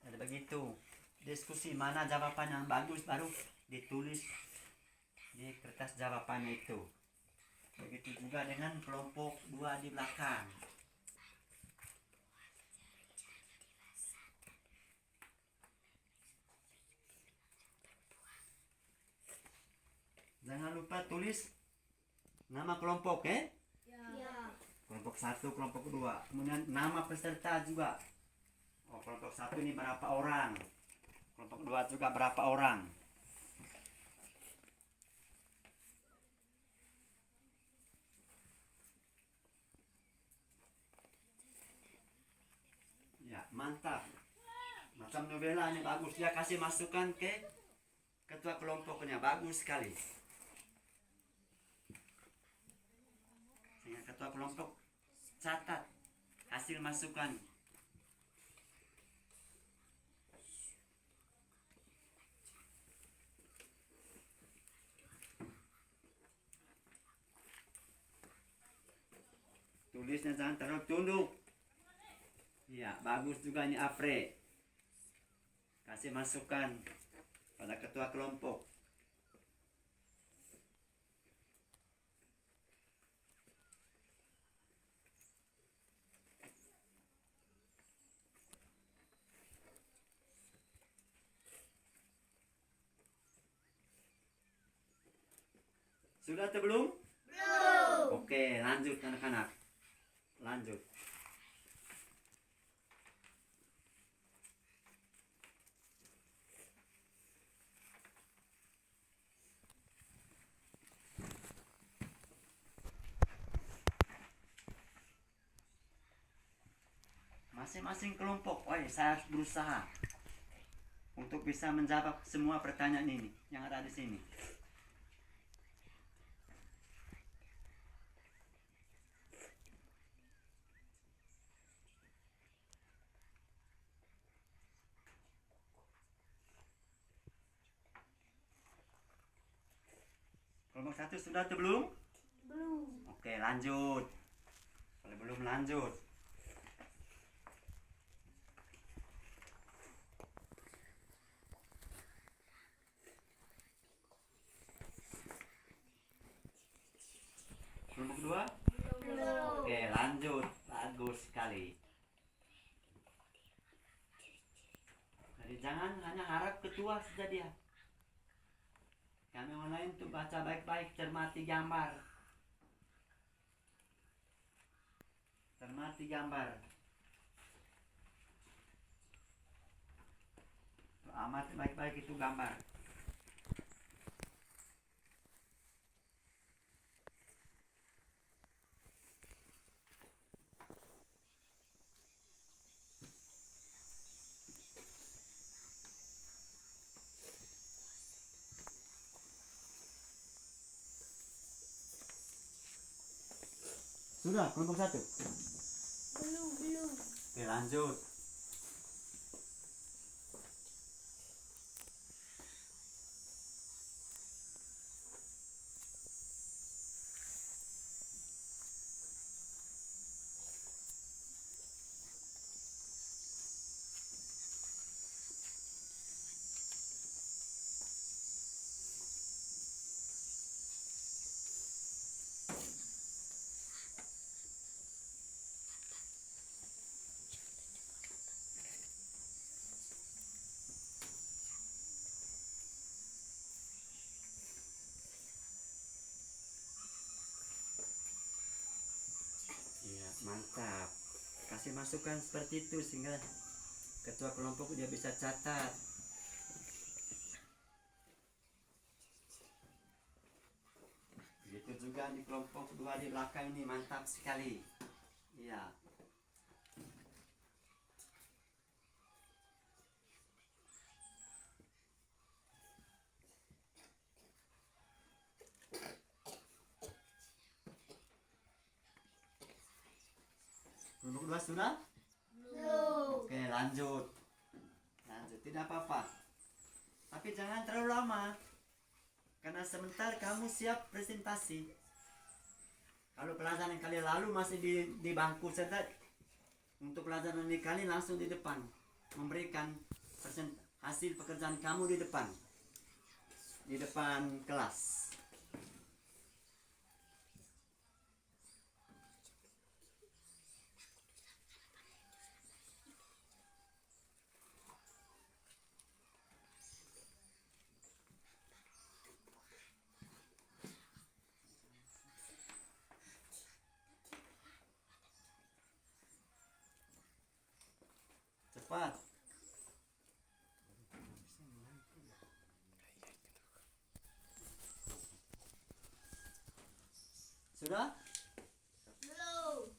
Ada begitu. Diskusi mana jawaban yang bagus baru ditulis di kertas jawabannya itu. Begitu juga dengan kelompok 2 di belakang. Jangan lupa tulis nama kelompok, Ya. Kelompok 1, kelompok 2. Kemudian nama peserta juga. Oh, kelompok 1 ini berapa orang? Kelompok 2 juga berapa orang? Ya, mantap. Macam novela ini bagus. Dia kasih masukan ke ketua kelompoknya. Bagus sekali. Sehingga ketua kelompok catat hasil masukan. Tulisnya jangan terlalu tunduk. Ya, bagus juga ini Apre. Kasih masukan pada ketua kelompok. Sudah atau belum? Belum. Oke, lanjut anak-anak. Lanjut. masing-masing kelompok. Oh, saya harus berusaha untuk bisa menjawab semua pertanyaan ini yang ada di sini. Kelompok 1 sudah atau belum? Belum. Oke, lanjut. Kalau belum lanjut. Kelompok 2? Belum. Oke, lanjut. Bagus sekali. Jadi jangan hanya harap ketua saja dia. Kami mau lain tuh baca baik-baik, cermati gambar. Cermati gambar. Tuh, amati baik-baik itu gambar. Sudah, kelompok 1. Belum. Oke, lanjut. Iya, mantap. Kasih masukan seperti itu sehingga ketua kelompok dia bisa catat. Begitu juga di kelompok 2 di belakang ini, mantap sekali. Iya. Kelompok 2 sudah? Belum. Oke, lanjut. Lanjut, tidak apa-apa. Tapi jangan terlalu lama. Karena sebentar kamu siap presentasi. Kalau pelajaran yang kali lalu masih di bangku saja, untuk pelajaran ini kali langsung di depan. Memberikan hasil pekerjaan kamu di depan. Di depan kelas. Cepat. Sudah? Belum.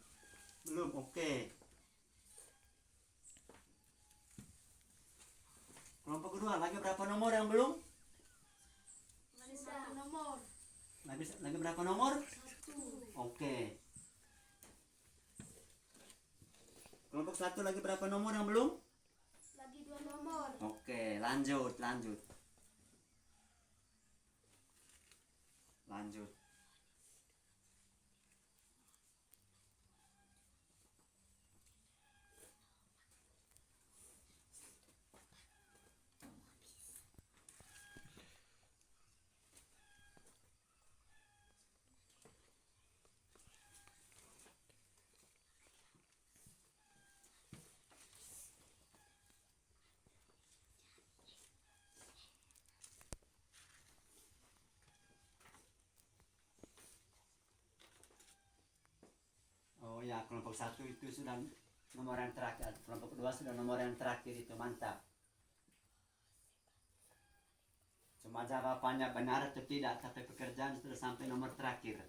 Belum, oke. Kelompok kedua, lagi berapa nomor yang belum? Masih 1 nomor. Lagi berapa nomor? 1. Oke. Kelompok 1 lagi berapa nomor yang belum? Lagi 2 nomor. Oke, lanjut. Lanjut. Oh ya, kelompok 1 itu sudah nomor yang terakhir. Kelompok 2 sudah nomor yang terakhir, itu mantap. Cuma jawabannya benar atau tidak, tapi pekerjaan sudah sampai nomor terakhir.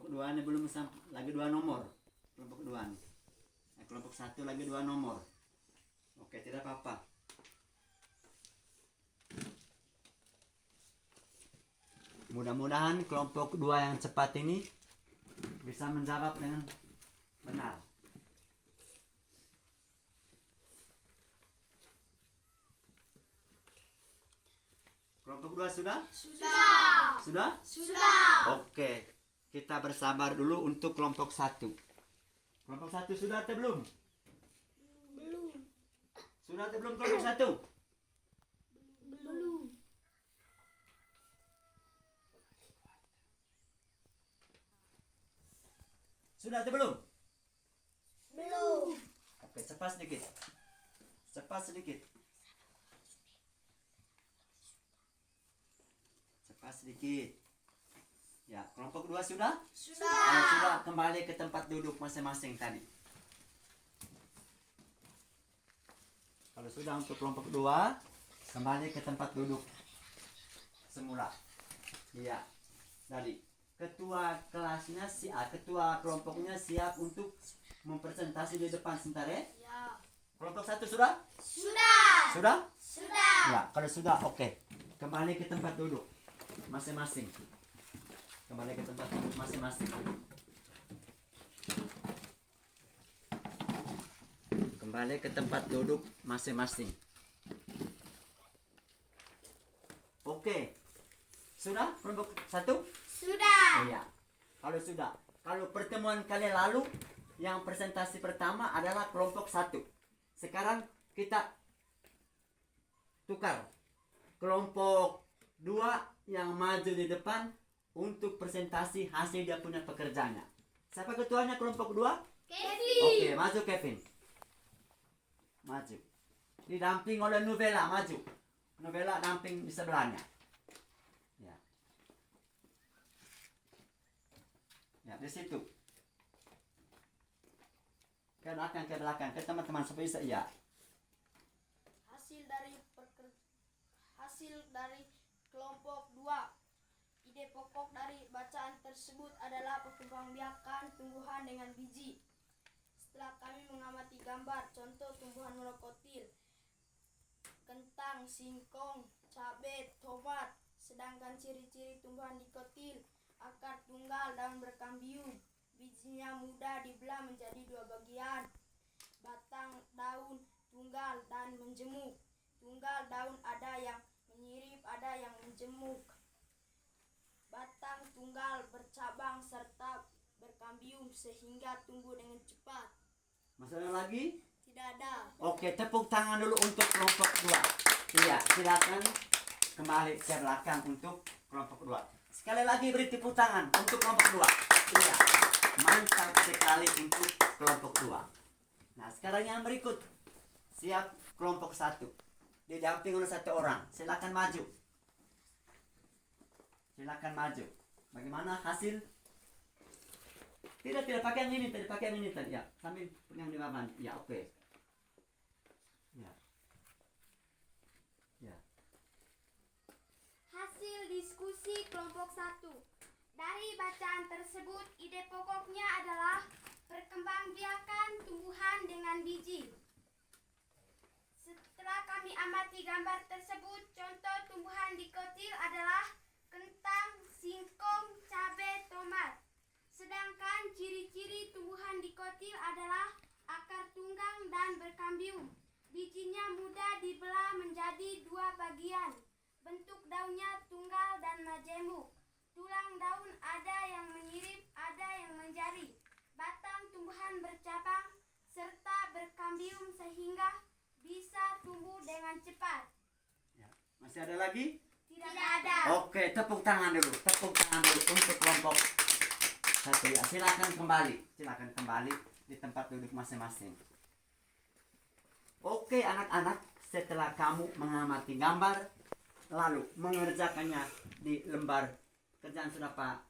kelompok 2 ini belum sampai, lagi 2 nomor. Kelompok 2 nih. Nah, kelompok 1 lagi 2 nomor. Oke, tidak apa-apa. Mudah-mudahan kelompok 2 yang cepat ini bisa menjawab dengan benar. Kelompok 2 sudah? Sudah. Sudah? Sudah. Oke. Kita bersabar dulu untuk kelompok 1. Kelompok 1 sudah atau belum? Belum. Sudah atau belum kelompok 1? Belum. Sudah atau belum? Belum. Oke, cepat sedikit. Cepat sedikit. Cepat sedikit. Ya, kelompok 2 sudah? Sudah. Kalau sudah, kembali ke tempat duduk masing-masing tadi. Kalau sudah untuk kelompok 2, kembali ke tempat duduk semula. Iya. Tadi ketua kelasnya ketua kelompoknya siap untuk mempresentasi di depan sebentar ya. Ya. Kelompok 1 sudah? Sudah. Sudah? Sudah. Ya, kalau sudah oke. Kembali ke tempat duduk masing-masing. Kembali ke tempat duduk masing-masing. Kembali ke tempat duduk masing-masing. Oke. Sudah kelompok 1? Sudah. Iya. Kalau sudah. Kalau pertemuan kali lalu yang presentasi pertama adalah kelompok 1. Sekarang kita tukar. Kelompok 2 yang maju di depan untuk presentasi hasil dia punya pekerjaannya. Siapa ketuanya kelompok 2? Kevin. Oke, maju Kevin. Maju. Didamping oleh Novela, maju. Novela damping di sebelahnya. Ya. Ya, di situ. Ke belakang, ke teman-teman supaya bisa iya. Hasil dari kelompok 2. Ide pokok dari bacaan tersebut adalah perkembangbiakan tumbuhan dengan biji. Setelah kami mengamati gambar contoh tumbuhan monokotil, kentang, singkong, cabai, tomat, sedangkan ciri-ciri tumbuhan dikotil, akar tunggal, daun berkambium, bijinya mudah dibelah menjadi 2 bagian, batang daun tunggal dan menjemuk. Tunggal daun ada yang menyirip, ada yang menjemuk. Batang tunggal bercabang serta berkambium sehingga tumbuh dengan cepat. Masalah lagi? Tidak ada. Oke, tepuk tangan dulu untuk kelompok 2. Iya, silakan kembali ke belakang untuk kelompok 2. Sekali lagi beri tepuk tangan untuk kelompok 2. Iya, mantap sekali untuk kelompok 2. Nah, sekarang yang berikut. Siap kelompok 1. Didamping oleh 1 orang. Silakan maju. Silakan maju. Bagaimana hasil? Tidak pakai yang ini, tadi pakai yang ini tadi ya. Sambil yang di bawah. Ya, oke. Ya. Ya. Hasil diskusi kelompok 1. Dari bacaan tersebut, ide pokoknya adalah perkembangbiakan tumbuhan dengan biji. Setelah kami amati gambar tersebut, contoh tumbuhan dikotil adalah kentang, singkong, cabai, tomat. Sedangkan ciri-ciri tumbuhan dikotil adalah akar tunggang dan berkambium. Bijinya mudah dibelah menjadi 2 bagian. Bentuk daunnya tunggal dan majemuk. Tulang daun ada yang menyirip, ada yang menjari. Batang tumbuhan bercabang serta berkambium sehingga bisa tumbuh dengan cepat. Ya. Masih ada lagi? Tidak ada. Oke, tepuk tangan dulu. Tepuk tangan dulu untuk kelompok 1 ya. Silakan kembali. Silakan kembali di tempat duduk masing-masing. Oke, anak-anak, setelah kamu mengamati gambar lalu mengerjakannya di lembar kerjaan sudah Pak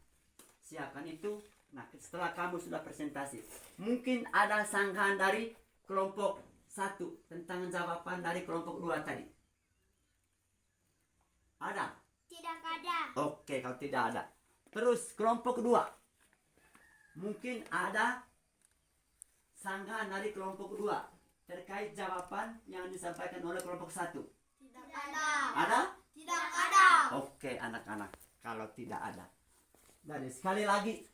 siapkan itu. Nah, setelah kamu sudah presentasi, mungkin ada sanggahan dari kelompok 1 tentang jawaban dari kelompok 2 tadi. Ada? Tidak ada. Oke, kalau tidak ada. Terus kelompok 2. Mungkin ada sanggahan dari kelompok 2 terkait jawaban yang disampaikan oleh kelompok 1. Tidak ada. Ada? Tidak ada. Oke anak-anak, kalau tidak ada. Jadi sekali lagi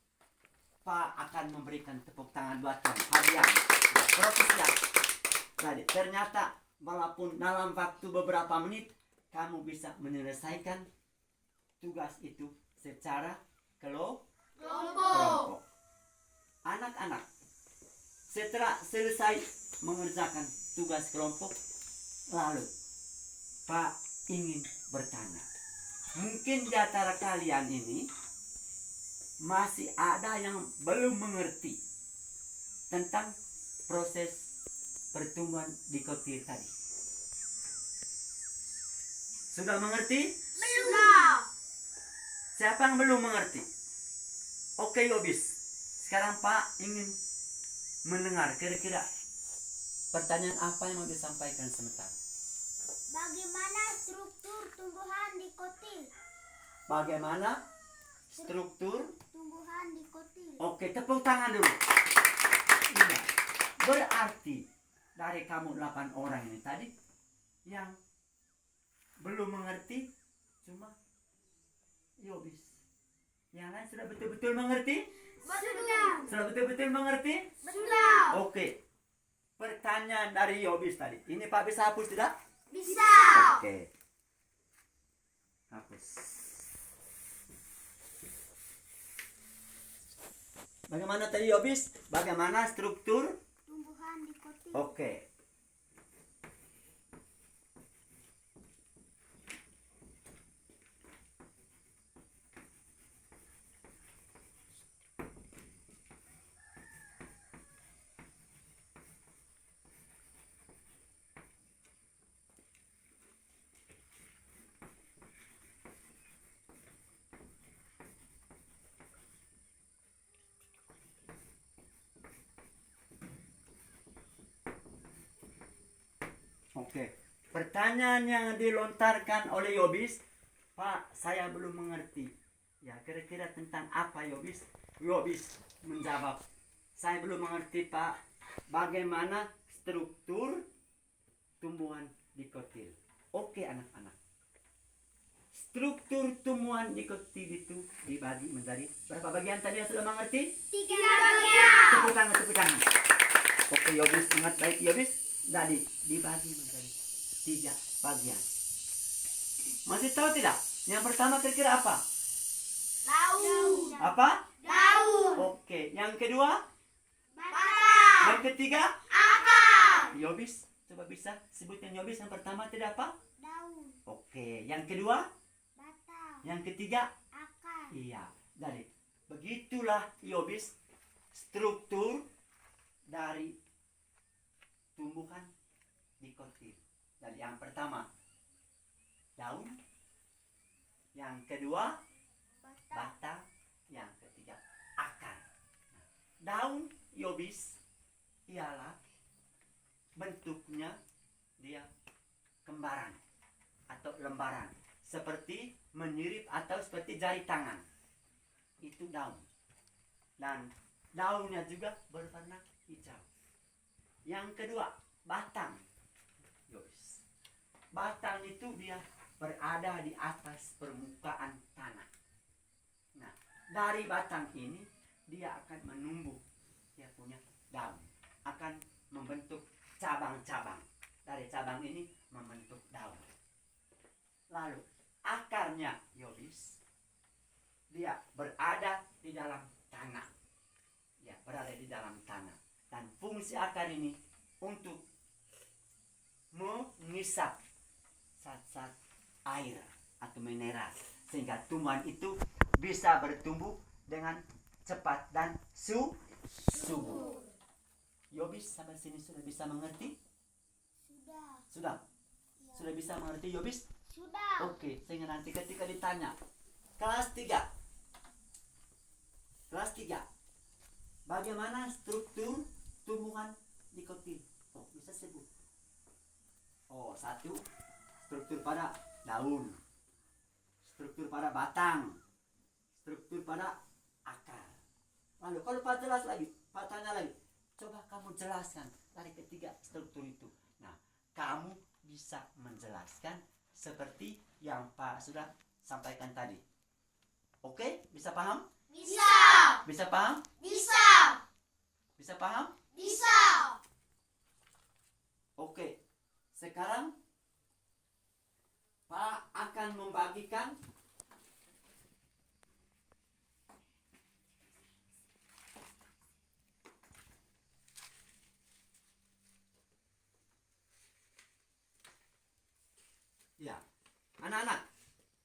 Pak akan memberikan tepuk tangan buat kamu. Hadiah. Propesiat. Jadi ternyata walaupun dalam waktu beberapa menit kamu bisa menyelesaikan tugas itu secara kelompok. Anak-anak, setelah selesai mengerjakan tugas kelompok, lalu Pak ingin bertanya. Mungkin di antara kalian ini masih ada yang belum mengerti tentang proses pertumbuhan dikotil tadi. Sudah mengerti? Sudah. Siapa yang belum mengerti? Oke Yobis, sekarang Pak ingin mendengar kira-kira pertanyaan apa yang mau disampaikan sebentar. Bagaimana struktur tumbuhan dikotil? Bagaimana struktur? Tumbuhan dikotil. Oke, tepuk tangan dulu. Iya. Berarti dari kamu 8 orang ini tadi yang belum mengerti cuma Yobis. Yang lain sudah betul-betul mengerti? Sudah. Sudah betul-betul mengerti? Sudah. Oke. Pertanyaan dari Yobis tadi. Ini Pak bisa hapus tidak? Bisa. Oke. Hapus. Bagaimana tadi Yobis? Bagaimana struktur? Tumbuhan dikotil. Oke. Oke. Pertanyaan yang dilontarkan oleh Yobis, Pak, saya belum mengerti. Ya, kira-kira tentang apa Yobis? Yobis menjawab, saya belum mengerti Pak, bagaimana struktur tumbuhan dikotil. Oke anak-anak. Struktur tumbuhan dikotil itu dibagi menjadi berapa bagian tadi yang sudah mengerti? 3 bagian. Tepuk tangan, tepuk tangan. Oke Yobis, ingat baik Yobis. Jadi dibagi menjadi 3 bagian. Masih tahu tidak? Yang pertama kira-kira apa? Daun. Apa? Daun. Oke. Yang kedua? Batang. Yang ketiga? Akar. Yobis, coba bisa sebutin Yobis. Yang pertama tidak apa? Daun. Oke. Yang kedua? Batang. Yang ketiga? Akar. Iya. Jadi begitulah Yobis struktur dari tumbuhan dikotil. Jadi yang pertama daun, yang kedua batang, yang ketiga akar. Daun Yobis ialah bentuknya dia kembaran atau lembaran, seperti menyirip atau seperti jari tangan. Itu daun. Dan daunnya juga berwarna hijau. Yang kedua, batang. Yobis. Batang itu dia berada di atas permukaan tanah. Nah, dari batang ini dia akan menumbuh, dia punya daun, akan membentuk cabang-cabang. Dari cabang ini membentuk daun. Lalu akarnya Yobis, dia berada di dalam tanah. Ya, berada di dalam tanah. Dan fungsi akar ini untuk mengisap zat-zat air atau mineral, sehingga tumbuhan itu bisa bertumbuh dengan cepat dan subur. Yobis sampai sini sudah bisa mengerti? Sudah. Sudah? Ya. Sudah bisa mengerti Yobis? Sudah. Oke, sehingga nanti ketika ditanya kelas 3. Kelas 3. Bagaimana struktur tumbuhan dikotil? Oh, bisa sebut. Oh, 1. Struktur pada daun. Struktur pada batang. Struktur pada akar. Lalu kalau Pak jelas lagi, Pak tanya lagi, coba kamu jelaskan dari ketiga struktur itu. Nah, kamu bisa menjelaskan seperti yang Pak sudah sampaikan tadi. Oke, bisa paham? Bisa. Bisa paham? Bisa. Bisa paham? Bisa. Oke, sekarang Pak akan membagikan ya. Anak-anak,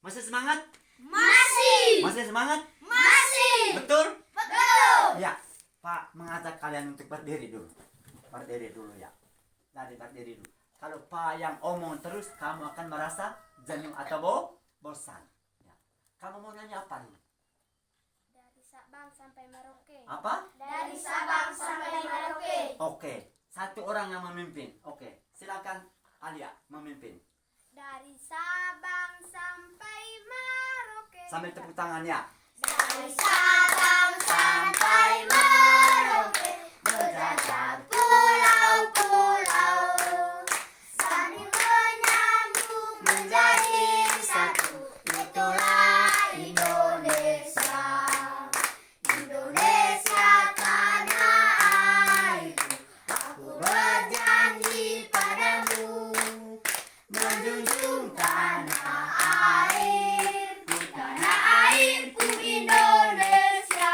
masih semangat? Masih. Masih semangat? Masih. Betul? Betul. Ya, Pak mengajak kalian untuk berdiri dulu. Berdiri dulu ya. Jadi berdiri dulu. Kalau Pak yang omong terus, kamu akan merasa jenuh atau bosan. Ya. Kamu mau nanya apa dulu? Dari Sabang sampai Merauke. Apa? Dari Sabang sampai Merauke. Oke, satu orang yang memimpin. Oke, silakan Alia memimpin. Dari Sabang sampai Merauke. Sambil tepuk tangan ya. Dari Sabang sampai Merauke, berjajar pulau-pulau, saling menyambung menjadi satu. Itulah Indonesia. Indonesia tanah airku, aku berjanji padamu, menjunjung tanah airku, tanah airku Indonesia.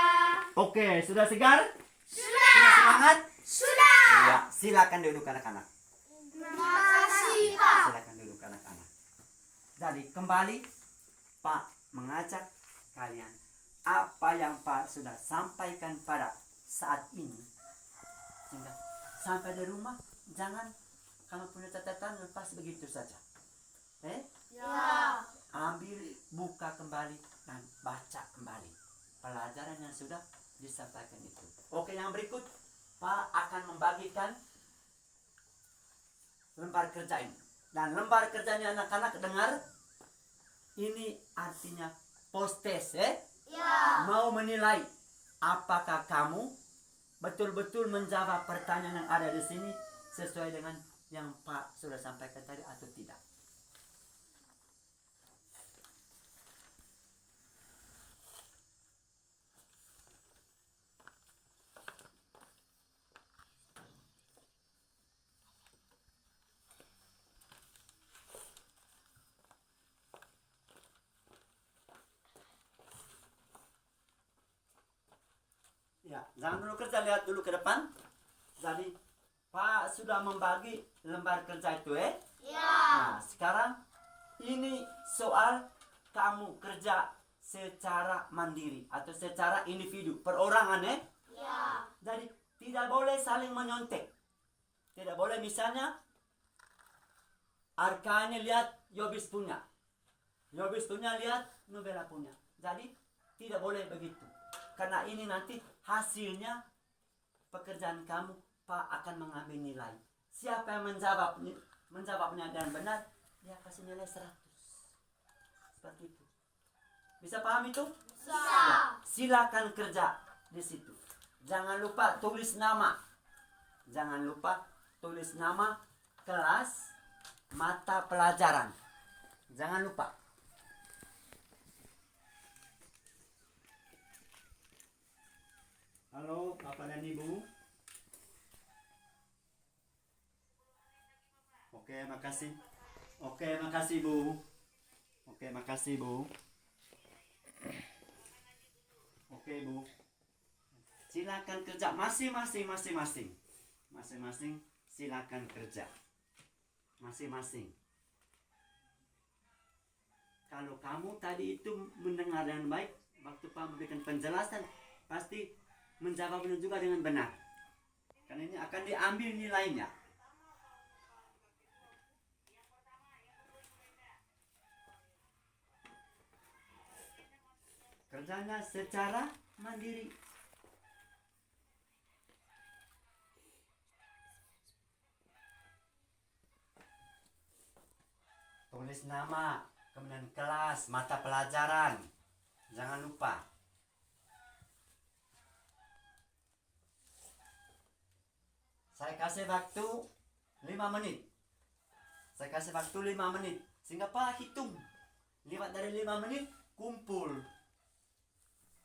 Oke, sudah segar? Sudah. Sudah semangat? Sudah. Ya, silakan duduk anak-anak. Terima kasih, Pak. Silakan duduk anak-anak. Jadi kembali Pak mengajak kalian apa yang Pak sudah sampaikan pada saat ini. Sehingga sampai di rumah jangan kamu punya catatan lepas begitu saja. Ya. Ambil, buka kembali dan baca kembali pelajaran yang sudah disampaikan itu. Oke, yang berikut Pak akan membagikan lembar kerja ini. Dan lembar kerjanya anak-anak dengar, ini artinya post test Ya. mau menilai apakah kamu betul-betul menjawab pertanyaan yang ada di sini sesuai dengan yang Pak sudah sampaikan tadi atau tidak. Ya, jangan dulu kerja, lihat dulu ke depan. Jadi Pak sudah membagi lembar kerja itu Ya. Nah, sekarang ini soal kamu kerja secara mandiri atau secara individu, perorangan Ya. Jadi tidak boleh saling menyontek. Tidak boleh misalnya Arkanya lihat Yobis punya. Yobis punya lihat Nubela punya. Jadi tidak boleh begitu. Karena ini nanti hasilnya pekerjaan kamu, Pak akan mengambil nilai. Siapa yang menjawabnya dengan benar, dia kasih nilai 100. Seperti itu. Bisa paham itu? Bisa. Ya, silakan kerja di situ. Jangan lupa tulis nama. Jangan lupa tulis nama, kelas, mata pelajaran. Jangan lupa. Halo, Bapak dan Ibu. Oke, makasih. Oke, makasih Bu. Oke, makasih Bu. Oke Bu. Silakan kerja masing-masing. Masing-masing silakan kerja. Masing-masing. Kalau kamu tadi itu mendengar dengan baik, waktu Pak memberikan penjelasan, pasti menjawabnya juga dengan benar. Karena ini akan diambil nilainya. Kerjanya secara mandiri. Tulis nama, kemudian kelas, mata pelajaran. Jangan lupa. Saya kasih waktu 5 menit. Saya kasih waktu 5 menit. Sehingga Pak hitung. Lewat dari 5 menit, kumpul.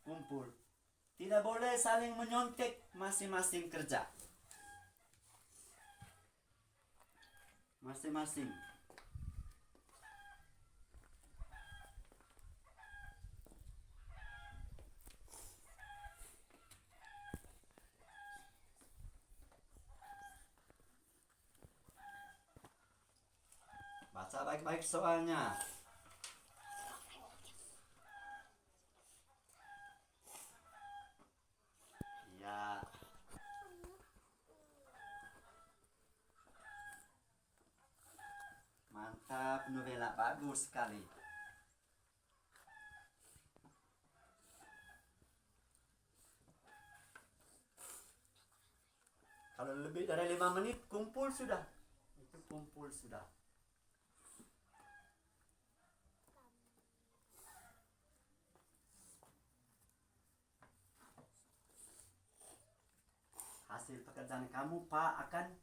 Kumpul. Tidak boleh saling menyontek, masing-masing kerja. Masing-masing. Baca baik-baik soalnya. Ya. Mantap, novela bagus sekali. Kalau lebih dari 5 menit, kumpul sudah. Itu kumpul sudah. Hasil pekerjaan kamu, Pak, akan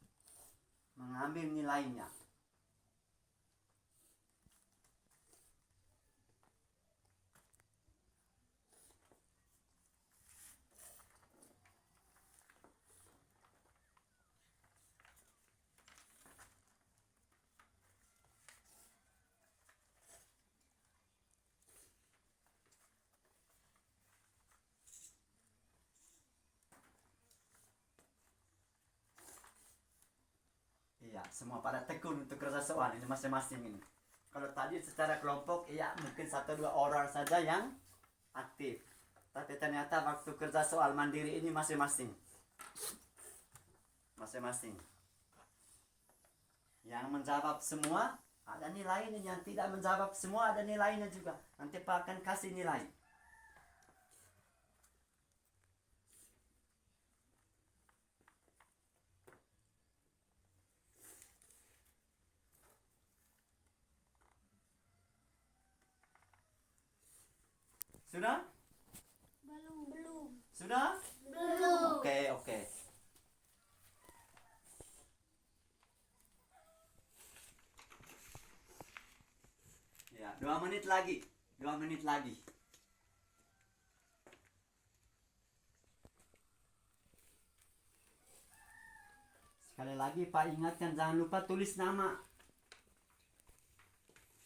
mengambil nilainya. Iya, semua pada tekun untuk kerja soal ini masing-masing ini. Kalau tadi secara kelompok, iya mungkin 1-2 orang saja yang aktif. Tapi ternyata waktu kerja soal mandiri ini masing-masing. Masing-masing. Yang menjawab semua ada nilainya, yang tidak menjawab semua ada nilainya juga. Nanti Pak akan kasih nilai. Sudah? Belum. Sudah? Belum. Oke, oke. Ya, 2 menit lagi. 2 menit lagi. Sekali lagi Pak ingatkan, jangan lupa tulis nama.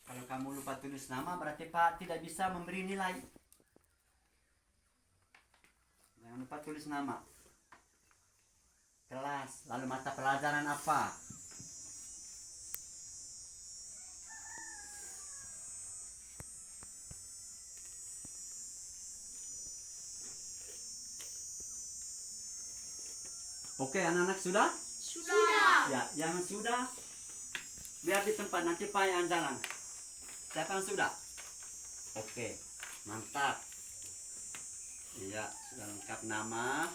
Kalau kamu lupa tulis nama, berarti Pak tidak bisa memberi nilai. Jangan lupa tulis nama. Kelas, lalu mata pelajaran apa? Oke, anak-anak sudah? Sudah. Ya, yang sudah biar di tempat, nanti Pak yang jalan. Siapa yang sudah? Oke, mantap. Iya, sudah lengkap nama.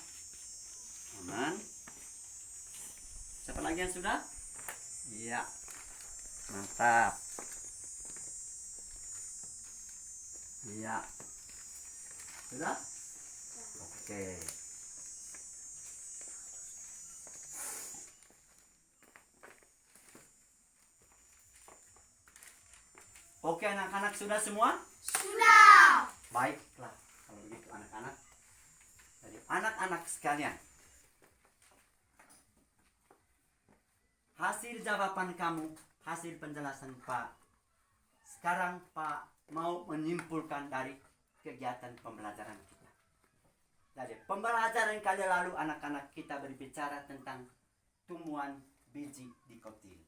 Aman. Siapa lagi yang sudah? Iya. Mantap. Iya. Sudah? Oke. Oke, anak-anak sudah semua? Sudah. Baiklah, kalau begitu anak-anak. Jadi anak-anak sekalian, hasil jawaban kamu, hasil penjelasan Pak. Sekarang Pak mau menyimpulkan dari kegiatan pembelajaran kita. Jadi pembelajaran kali lalu anak-anak kita berbicara tentang tumbuhan biji dikotil,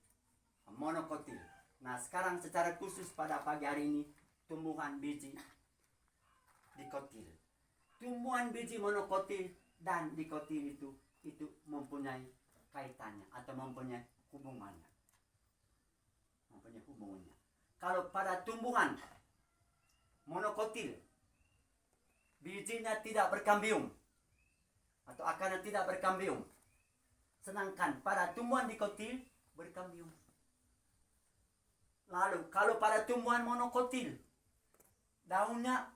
monokotil. Nah sekarang secara khusus pada pagi hari ini tumbuhan biji dikotil. Tumbuhan biji monokotil dan dikotil itu mempunyai kaitannya atau mempunyai hubungannya. Mempunyai hubungannya. Kalau pada tumbuhan monokotil bijinya tidak berkambium atau akarnya tidak berkambium, sedangkan pada tumbuhan dikotil berkambium. Lalu kalau pada tumbuhan monokotil daunnya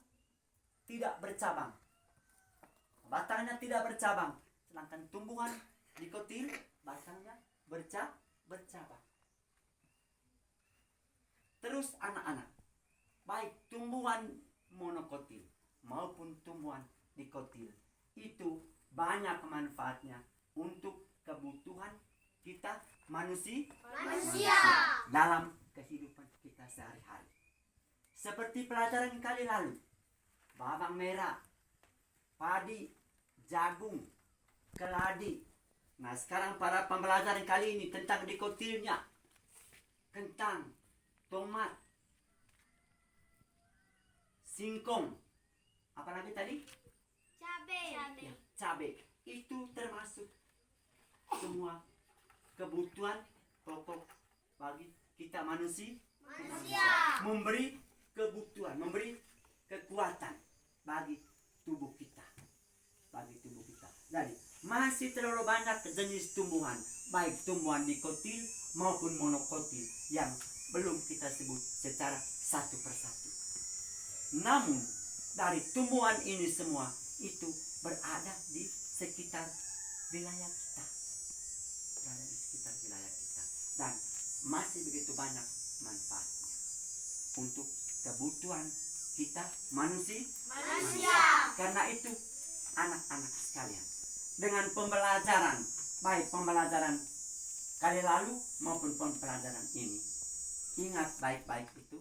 tidak bercabang, batangnya tidak bercabang, sedangkan tumbuhan dikotil batangnya bercabang. Terus anak-anak, baik tumbuhan monokotil maupun tumbuhan dikotil itu banyak manfaatnya untuk kebutuhan kita manusia dalam kehidupan kita sehari-hari. Seperti pelajaran kali lalu, bawang merah, padi, jagung, keladi. Nah, sekarang pada pembelajaran kali ini tentang dikotilnya, kentang, tomat, singkong, apa lagi tadi? Cabai. Cabai. Itu termasuk semua kebutuhan pokok bagi kita manusia. Memberi kebutuhan, memberi kekuatan bagi tubuh kita. Jadi masih terlalu banyak jenis tumbuhan, baik tumbuhan dikotil maupun monokotil yang belum kita sebut secara satu persatu. Namun dari tumbuhan ini semua itu berada di sekitar wilayah kita. Dan masih begitu banyak manfaatnya untuk kebutuhan kita manusia. Karena itu anak-anak sekalian, dengan pembelajaran, baik pembelajaran kali lalu maupun pembelajaran ini, ingat baik-baik itu.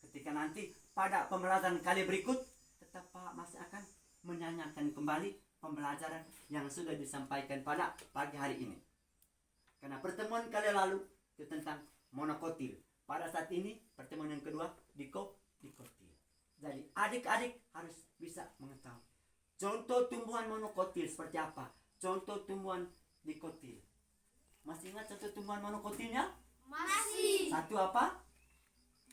Ketika nanti pada pembelajaran kali berikut, tetap Pak masih akan menyanyikan kembali pembelajaran yang sudah disampaikan pada pagi hari ini. Karena pertemuan kali lalu itu tentang monokotil. Pada saat ini pertemuan yang kedua dikotil. Jadi adik-adik harus bisa mengetahui contoh tumbuhan monokotil seperti apa, contoh tumbuhan dikotil. Masih ingat contoh tumbuhan monokotilnya? Masih. Satu apa?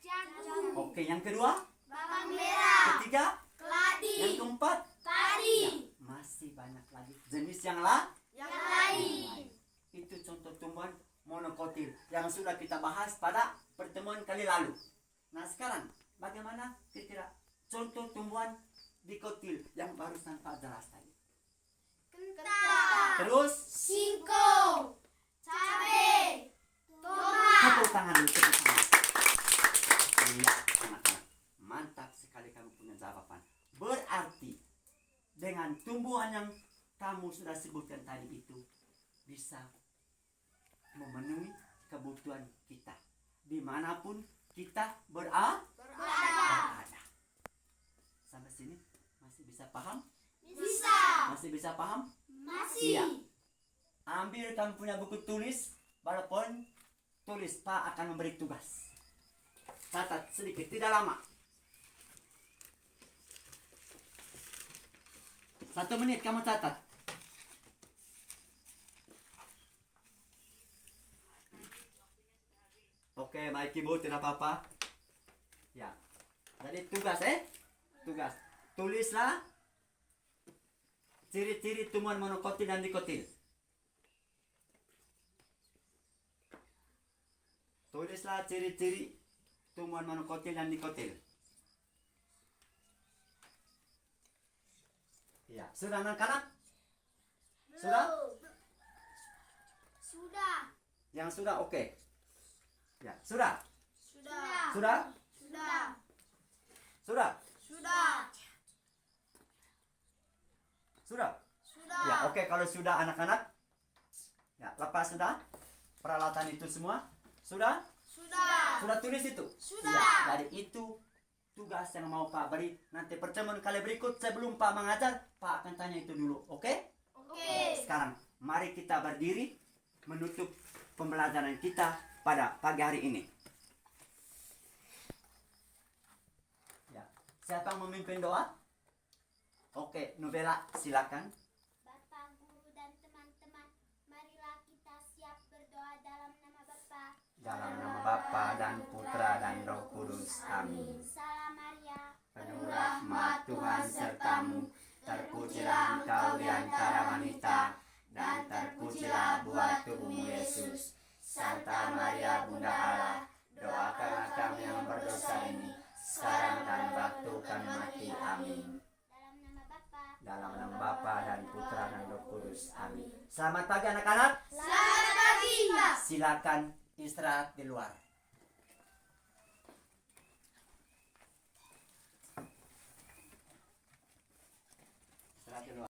Jagung. Oke, yang kedua? Bawang merah. Ketiga? Keladi. Yang keempat? Padi. Ya, masih banyak lagi jenis yang lain. Itu contoh tumbuhan monokotil yang sudah kita bahas pada pertemuan kali lalu. Nah, sekarang bagaimana kira-kira contoh tumbuhan dikotil yang barusan Pak jelas tadi? Kentang. Terus Singkong. Cabai. Tomat. tepuk tangan dulu, tepuk tangan. Iya, anak-anak, mantap sekali kamu punya jawaban. Berarti dengan tumbuhan yang kamu sudah sebutkan tadi itu bisa memenuhi kebutuhan kita dimanapun kita berada. Sampai sini masih bisa paham? Bisa. Masih bisa paham? Masih. Iya. Ambil kamu punya buku tulis, walaupun tulis Pak akan memberi tugas. Catat sedikit, tidak lama. 1 menit kamu catat. Oke, baik Ibu, tidak apa-apa. Ya. Jadi tugas tugas. Tulislah ciri-ciri tumbuhan monokotil dan dikotil. Tulislah ciri-ciri tumbuhan monokotil dan dikotil. Ya, sudah anak-anak? Sudah? Sudah. Yang sudah oke. Ya, sudah. Sudah. Sudah? Sudah. Sudah? Sudah. Sudah? Sudah. Ya, oke kalau sudah anak-anak. Ya, lepas sudah peralatan itu semua. Sudah? Sudah. Sudah tulis itu? Sudah. Ya, dari itu tugas yang mau Pak beri. Nanti pertemuan kali berikut sebelum Pak mengajar, Pak akan tanya itu dulu, oke? Oke. Sekarang mari kita berdiri menutup pembelajaran kita pada pagi hari ini. Ya, siapa yang memimpin doa? Oke, Novela silakan. Bapak, guru, dan teman-teman, marilah kita siap berdoa dalam nama Bapa, Dalam nama Bapa dan Putra dan Roh Kudus. Amin. Salam Maria, Penuh rahmat Tuhan sertamu, terpujilah engkau di antara wanita, dan terpujilah buah tubuhmu Yesus. Santa Maria Bunda Allah, doakanlah kami yang berdosa ini, sekarang dan waktu kami mati. Amin. dalam nama Bapa, Dalam nama Bapa dan Putra dan Roh Kudus. Amin. Selamat pagi anak-anak. Selamat Silakan istirahat di luar. Istirahat di luar.